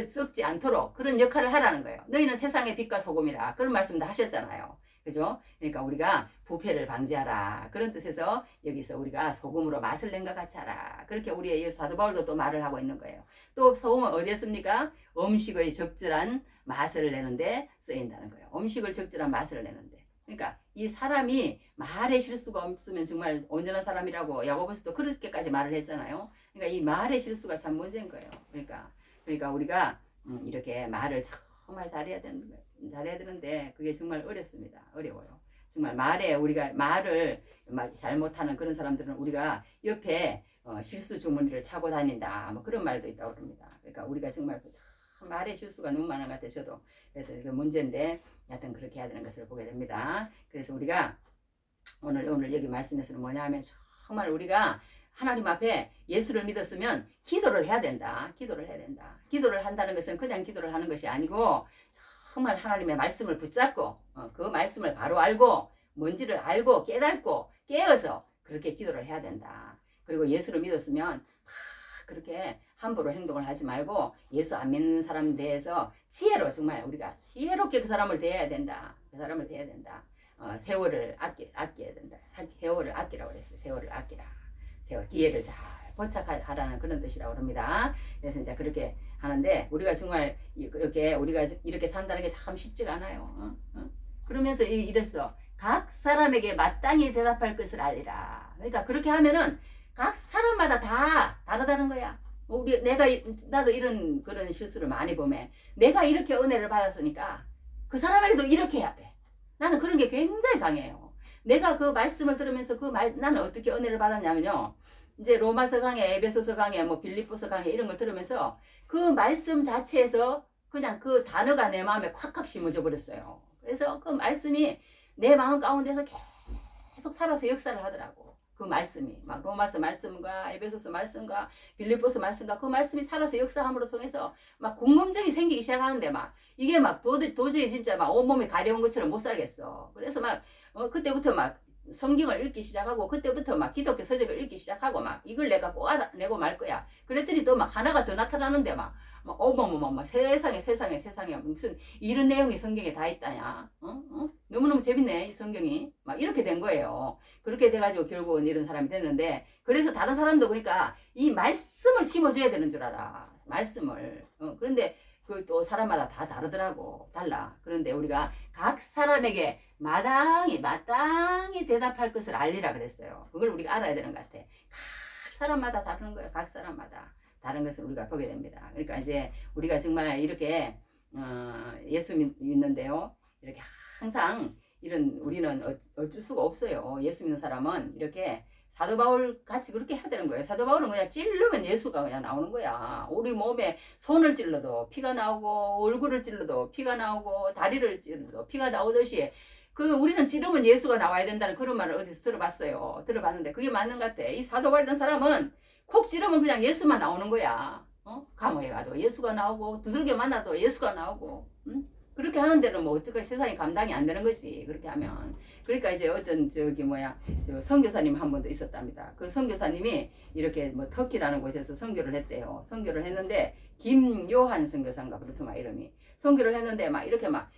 썩지 않도록 그런 역할을 하라는 거예요. 너희는 세상의 빛과 소금이라 그런 말씀도 하셨잖아요. 그죠? 그러니까 우리가 부패를 방지하라 그런 뜻에서 여기서 우리가 소금으로 맛을 낸과 같이 하라. 그렇게 우리의 사도 바울도 또 말을 하고 있는 거예요. 또 소금은 어디에 씁니까? 음식의 적절한 맛을 내는데 쓰인다는 거예요. 음식을 적절한 맛을 내는데. 그러니까 이 사람이 말에 실수가 없으면 정말 온전한 사람이라고 야고보서도 그렇게까지 말을 했잖아요. 그러니까 이 말에 실수가 참 문제인 거예요. 그러니까 우리가 이렇게 말을 정말 잘해야 되는데 그게 정말 어렵습니다. 어려워요. 정말 우리가 말을 잘못하는 그런 사람들은 우리가 옆에 실수 주머니를 차고 다닌다 뭐 그런 말도 있다고 그럽니다. 그러니까 우리가 정말 말에 실수가 너무 많은 것 같아요. 저도. 그래서 이게 문제인데 하여튼 그렇게 해야 되는 것을 보게 됩니다. 그래서 우리가 오늘 여기 말씀에서는 뭐냐 하면 정말 우리가 하나님 앞에 예수를 믿었으면 기도를 해야 된다. 기도를 해야 된다. 기도를 한다는 것은 그냥 기도를 하는 것이 아니고 정말 하나님의 말씀을 붙잡고 그 말씀을 바로 알고 뭔지를 알고 깨닫고 깨어서 그렇게 기도를 해야 된다. 그리고 예수를 믿었으면 그렇게 함부로 행동을 하지 말고 예수 안 믿는 사람 대해서 지혜로 정말 우리가 지혜롭게 그 사람을 대해야 된다. 그 사람을 대해야 된다. 세월을 아껴야 된다. 세월을 아끼라고 그랬어요. 세월을 아끼라. 기회를 잘 포착하라는 그런 뜻이라고 합니다. 그래서 이제 그렇게 하는데 우리가 정말 우리가 이렇게 산다는 게 참 쉽지가 않아요. 그러면서 이랬어. 각 사람에게 마땅히 대답할 것을 알리라. 그러니까 그렇게 하면은 각 사람마다 다 다르다는 거야. 나도 이런 그런 실수를 많이 보면 내가 이렇게 은혜를 받았으니까 그 사람에게도 이렇게 해야 돼. 나는 그런 게 굉장히 강해요. 내가 그 말씀을 들으면서 나는 어떻게 은혜를 받았냐면요. 이제 로마서 강해, 에베소서 강해, 뭐 빌립보서 강해 이런 걸 들으면서 그 말씀 자체에서 그냥 그 단어가 내 마음에 콱콱 심어져 버렸어요. 그래서 그 말씀이 내 마음 가운데서 계속 살아서 역사를 하더라고. 그 말씀이 막 로마서 말씀과 에베소서 말씀과 빌립보서 말씀과 그 말씀이 살아서 역사함으로 통해서 막 궁금증이 생기기 시작하는데 막 이게 막 도저히 진짜 막 온몸이 가려운 것처럼 못 살겠어. 그래서 막 그때부터 막 성경을 읽기 시작하고 그때부터 막 기독교 서적을 읽기 시작하고 막 이걸 내가 꼭 알아내고 말 거야. 그랬더니 또 막 하나가 더 나타나는데 막 어머머머 세상에 무슨 이런 내용이 성경에 다 있다냐. 너무너무 재밌네 이 성경이. 막 이렇게 된 거예요. 그렇게 돼가지고 결국은 이런 사람이 됐는데 그래서 다른 사람도 그러니까 이 말씀을 심어줘야 되는 줄 알아. 말씀을. 그런데 그 또 사람마다 다 다르더라고. 달라. 그런데 우리가 각 사람에게 마땅히 대답할 것을 알리라 그랬어요. 그걸 우리가 알아야 되는 것 같아. 각 사람마다 다른 거예요. 각 사람마다 다른 것을 우리가 보게 됩니다. 그러니까 이제 우리가 정말 이렇게 예수 믿는데요. 이렇게 항상 이런 우리는 어쩔 수가 없어요. 예수 믿는 사람은 이렇게 사도 바울 같이 그렇게 해야 되는 거예요. 사도 바울은 그냥 찔르면 예수가 그냥 나오는 거야. 우리 몸에 손을 찔러도 피가 나오고 얼굴을 찔러도 피가 나오고 다리를 찔러도 피가 나오듯이 우리는 찌르면 예수가 나와야 된다는 그런 말을 어디서 들어봤어요. 들어봤는데 그게 맞는 것 같아. 이 사도 바울이라는 사람은 콕 찌르면 그냥 예수만 나오는 거야. 감옥에 가도 예수가 나오고 두들겨 만나도 예수가 나오고 그렇게 하는 데는 뭐 어떻게 세상이 감당이 안 되는 거지. 그렇게 하면. 그러니까 이제 어떤 선교사님 한 분도 있었답니다. 그 선교사님이 이렇게 뭐 터키라는 곳에서 선교를 했대요. 선교를 했는데 김요한 선교사인가 그렇더만 이름이. 선교를 했는데 막 이렇게 막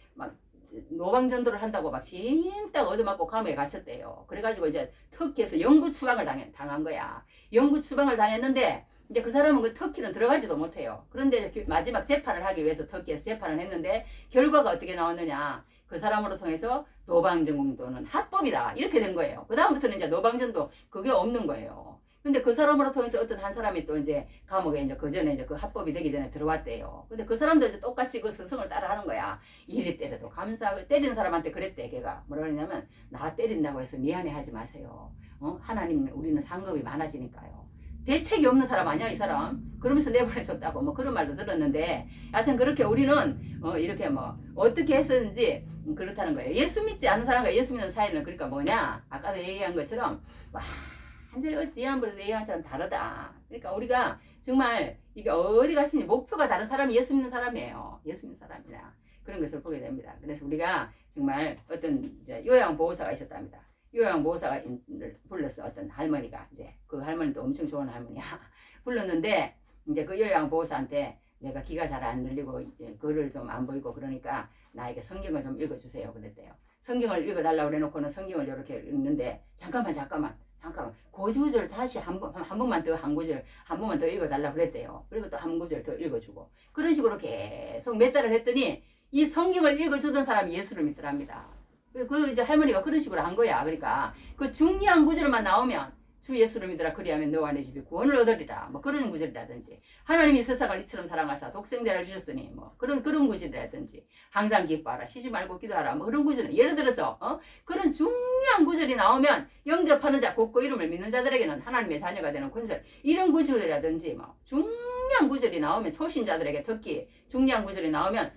노방전도를 한다고 막 진딱 얻어맞고 감옥에 갇혔대요. 그래가지고 이제 터키에서 영구 추방을 당한 거야. 영구 추방을 당했는데 이제 그 사람은 그 터키는 들어가지도 못해요. 그런데 마지막 재판을 하기 위해서 터키에서 재판을 했는데 결과가 어떻게 나왔느냐. 그 사람으로 통해서 노방전도는 합법이다. 이렇게 된 거예요. 그 다음부터는 이제 노방전도 그게 없는 거예요. 근데 그 사람으로 통해서 어떤 한 사람이 또 이제 감옥에 이제 그 전에 이제 그 합법이 되기 전에 들어왔대요. 근데 그 사람도 이제 똑같이 그 스승을 따라 하는 거야. 이리 때려도 감사하고 때리는 사람한테 그랬대. 걔가 뭐라 그러냐면 나 때린다고 해서 미안해 하지 마세요. 하나님 우리는 상급이 많아지니까요. 대책이 없는 사람 아니야 이 사람. 그러면서 내보내줬다고 뭐 그런 말도 들었는데 하여튼 그렇게 우리는 이렇게 뭐 어떻게 했었는지 그렇다는 거예요. 예수 믿지 않는 사람과 예수 믿는 사이는 그러니까 뭐냐. 아까도 얘기한 것처럼 완전히 지난번에도 얘기한 사람 다르다. 그러니까 우리가 정말 이게 어디 갔든지 목표가 다른 사람이 예수 믿는 사람이에요. 예수 믿는 사람이라 그런 것을 보게 됩니다. 그래서 우리가 정말 어떤 이제 요양보호사가 있었답니다. 요양보호사가 불렀어. 어떤 할머니가 이제 그 할머니도 엄청 좋은 할머니야. 불렀는데 이제 그 요양보호사한테 내가 귀가 잘 안 들리고 글을 좀 안 보이고 그러니까 나에게 성경을 좀 읽어주세요. 그랬대요. 성경을 읽어달라고 그래놓고는 성경을 이렇게 읽는데 잠깐만 고주절 다시 한 번만 더 읽어달라고 그랬대요. 그리고 또 한 구절 더 읽어주고 그런 식으로 계속 몇 달을 했더니 이 성경을 읽어주던 사람이 예수를 믿더랍니다. 그 이제 할머니가 그런 식으로 한 거야. 그러니까 그 중요한 구절만 나오면 주 예수를 믿으라 그리하면 너와 내 집이 구원을 얻으리라 뭐 그런 구절이라든지 하나님이 세상을 이처럼 사랑하사 독생자를 주셨으니 뭐 그런 구절이라든지 항상 기뻐하라 쉬지 말고 기도하라 뭐 그런 구절 예를 들어서 그런 중요한 구절이 나오면 영접하는 자 곧그 이름을 믿는 자들에게는 하나님의 자녀가 되는 권세 이런 구절이라든지 뭐 중요한 구절이 나오면 초신자들에게 특히 중요한 구절이 나오면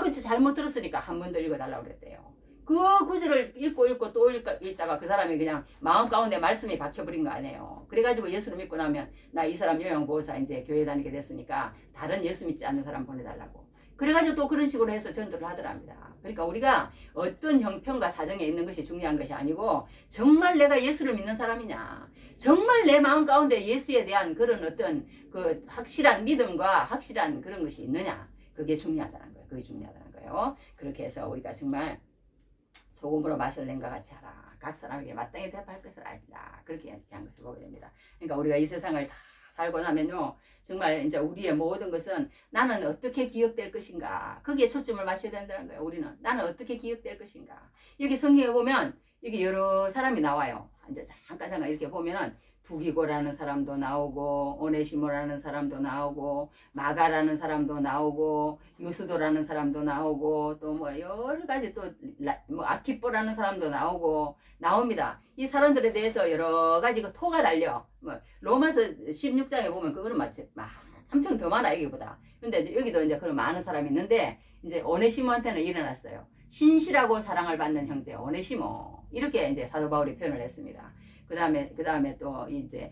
그치 잘못 들었으니까 한 번 더 읽어달라고 그랬대요. 그 구절을 읽고 또 읽다가 그 사람이 그냥 마음 가운데 말씀이 박혀버린 거 아니에요. 그래가지고 예수를 믿고 나면 나 이 사람 요양보호사 이제 교회 다니게 됐으니까 다른 예수 믿지 않는 사람 보내달라고. 그래가지고 또 그런 식으로 해서 전도를 하더랍니다. 그러니까 우리가 어떤 형편과 사정에 있는 것이 중요한 것이 아니고 정말 내가 예수를 믿는 사람이냐. 정말 내 마음 가운데 예수에 대한 그런 어떤 그 확실한 믿음과 확실한 그런 것이 있느냐. 그게 중요하다는 거예요. 그게 중요하다는 거예요. 그렇게 해서 우리가 정말 소금으로 맛을 낸 것 같이 하라. 각 사람에게 마땅히 대답할 것을 알라. 그렇게 한 것을 보게 됩니다. 그러니까 우리가 이 세상을 다 살고 나면요. 정말 이제 우리의 모든 것은 나는 어떻게 기억될 것인가. 거기에 초점을 맞춰야 된다는 거예요. 우리는. 나는 어떻게 기억될 것인가. 여기 성경에 보면 여기 여러 사람이 나와요. 이제 잠깐 이렇게 보면은 두기고라는 사람도 나오고 오네시모라는 사람도 나오고 마가라는 사람도 나오고 유스도라는 사람도 나오고 또 뭐 여러 가지 또 뭐 아키뽀라는 사람도 나옵니다. 이 사람들에 대해서 여러 가지 그 토가 달려. 뭐 로마서 16장에 보면 그거는 엄청 더 많아 여기보다. 근데 여기도 이제 그런 많은 사람이 있는데 이제 오네시모한테는 일어났어요. 신실하고 사랑을 받는 형제 오네시모 이렇게 이제 사도 바울이 표현을 했습니다. 그 다음에 또 이제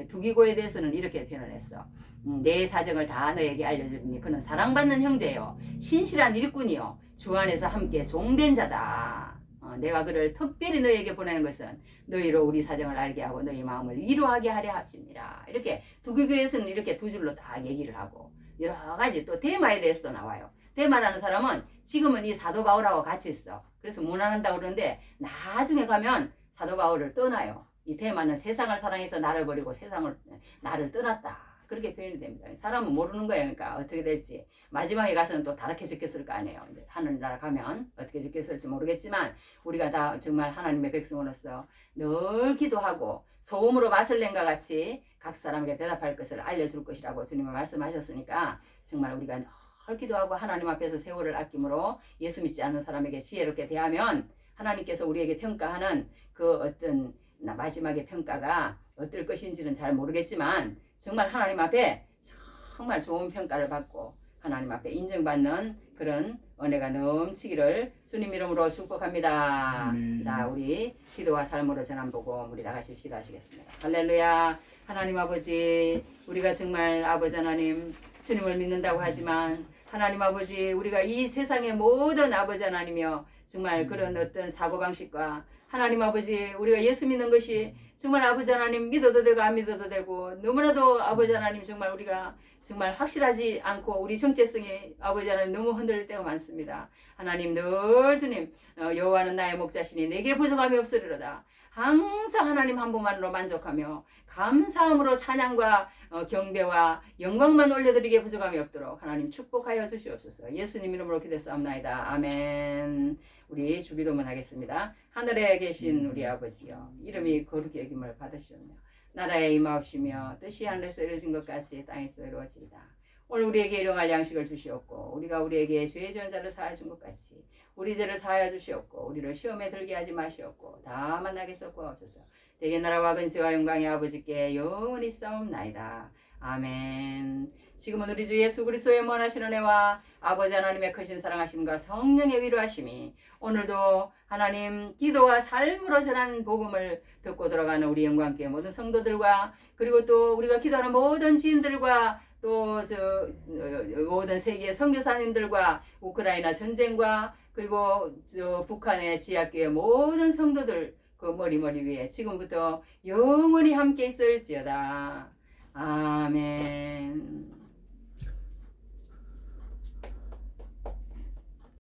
두기고에 대해서는 이렇게 표현을 했어. 내 사정을 다 너에게 알려주니 그는 사랑받는 형제요 신실한 일꾼이요 주 안에서 함께 종된 자다. 내가 그를 특별히 너희에게 보내는 것은 너희로 우리 사정을 알게 하고 너희 마음을 위로하게 하려 하십니다. 이렇게 두교교에서는 이렇게 두 줄로 다 얘기를 하고 여러 가지 또 데마에 대해서도 나와요. 데마라는 사람은 지금은 이 사도 바울하고 같이 있어. 그래서 무난한다고 그러는데 나중에 가면 사도 바울을 떠나요. 이 데마는 세상을 사랑해서 나를 버리고 나를 떠났다. 그렇게 표현이 됩니다. 사람은 모르는 거예요. 그러니까 어떻게 될지. 마지막에 가서는 또 다르게 적혔을 거 아니에요. 이제 하늘나라 가면 어떻게 적혔을지 모르겠지만 우리가 다 정말 하나님의 백성으로서 늘 기도하고 소금으로 맛을 낸과 같이 각 사람에게 대답할 것을 알려줄 것이라고 주님은 말씀하셨으니까 정말 우리가 늘 기도하고 하나님 앞에서 세월을 아낌으로 예수 믿지 않는 사람에게 지혜롭게 대하면 하나님께서 우리에게 평가하는 그 어떤 마지막의 평가가 어떨 것인지는 잘 모르겠지만 정말 하나님 앞에 정말 좋은 평가를 받고 하나님 앞에 인정받는 그런 은혜가 넘치기를 주님 이름으로 축복합니다. 자, 우리 기도와 삶으로 전한 복음 우리 다 같이 기도하시겠습니다. 할렐루야. 하나님 아버지, 우리가 정말 아버지 하나님 주님을 믿는다고 하지만 하나님 아버지, 우리가 이 세상의 모든 아버지 하나님이여 정말 그런 어떤 사고방식과 하나님 아버지, 우리가 예수 믿는 것이 정말 아버지 하나님 믿어도 되고 안 믿어도 되고 너무나도 아버지 하나님 정말 우리가 정말 확실하지 않고 우리 정체성이 아버지 하나님 너무 흔들릴 때가 많습니다. 하나님 늘 주님 여호와는 나의 목자시니 내게 부족함이 없으리로다. 항상 하나님 한 분만으로 만족하며 감사함으로 찬양과 경배와 영광만 올려드리게 부족함이 없도록 하나님 축복하여 주시옵소서. 예수님 이름으로 기도했사옵나이다. 아멘. 우리 주기도문 하겠습니다. 하늘에 계신 우리 아버지여, 이름이 거룩히 여김을 받으시오며 나라에 임하옵시며 뜻이 하늘에서 이루어진 것 같이 땅에서 이루어지이다. 오늘 우리에게 일용할 양식을 주시옵고 우리가 우리에게 죄의 지은 자를 사하여 준 것 같이 우리 죄를 사하여 주시옵고 우리를 시험에 들게 하지 마시옵고 다만 악에서 구하옵소서. 대개 나라와 근세와 영광의 아버지께 영원히 싸움나이다. 아멘. 지금은 우리 주 예수 그리스도의 원하시는 은혜와 아버지 하나님의 크신 사랑하심과 성령의 위로하심이 오늘도 하나님 기도와 삶으로 전한 복음을 듣고 들어가는 우리 영광교회 모든 성도들과 그리고 또 우리가 기도하는 모든 지인들과 또 모든 세계 선교사님들과 우크라이나 전쟁과 그리고 북한의 지하교회 모든 성도들 그 머리 위에 지금부터 영원히 함께 있을지어다. 아멘.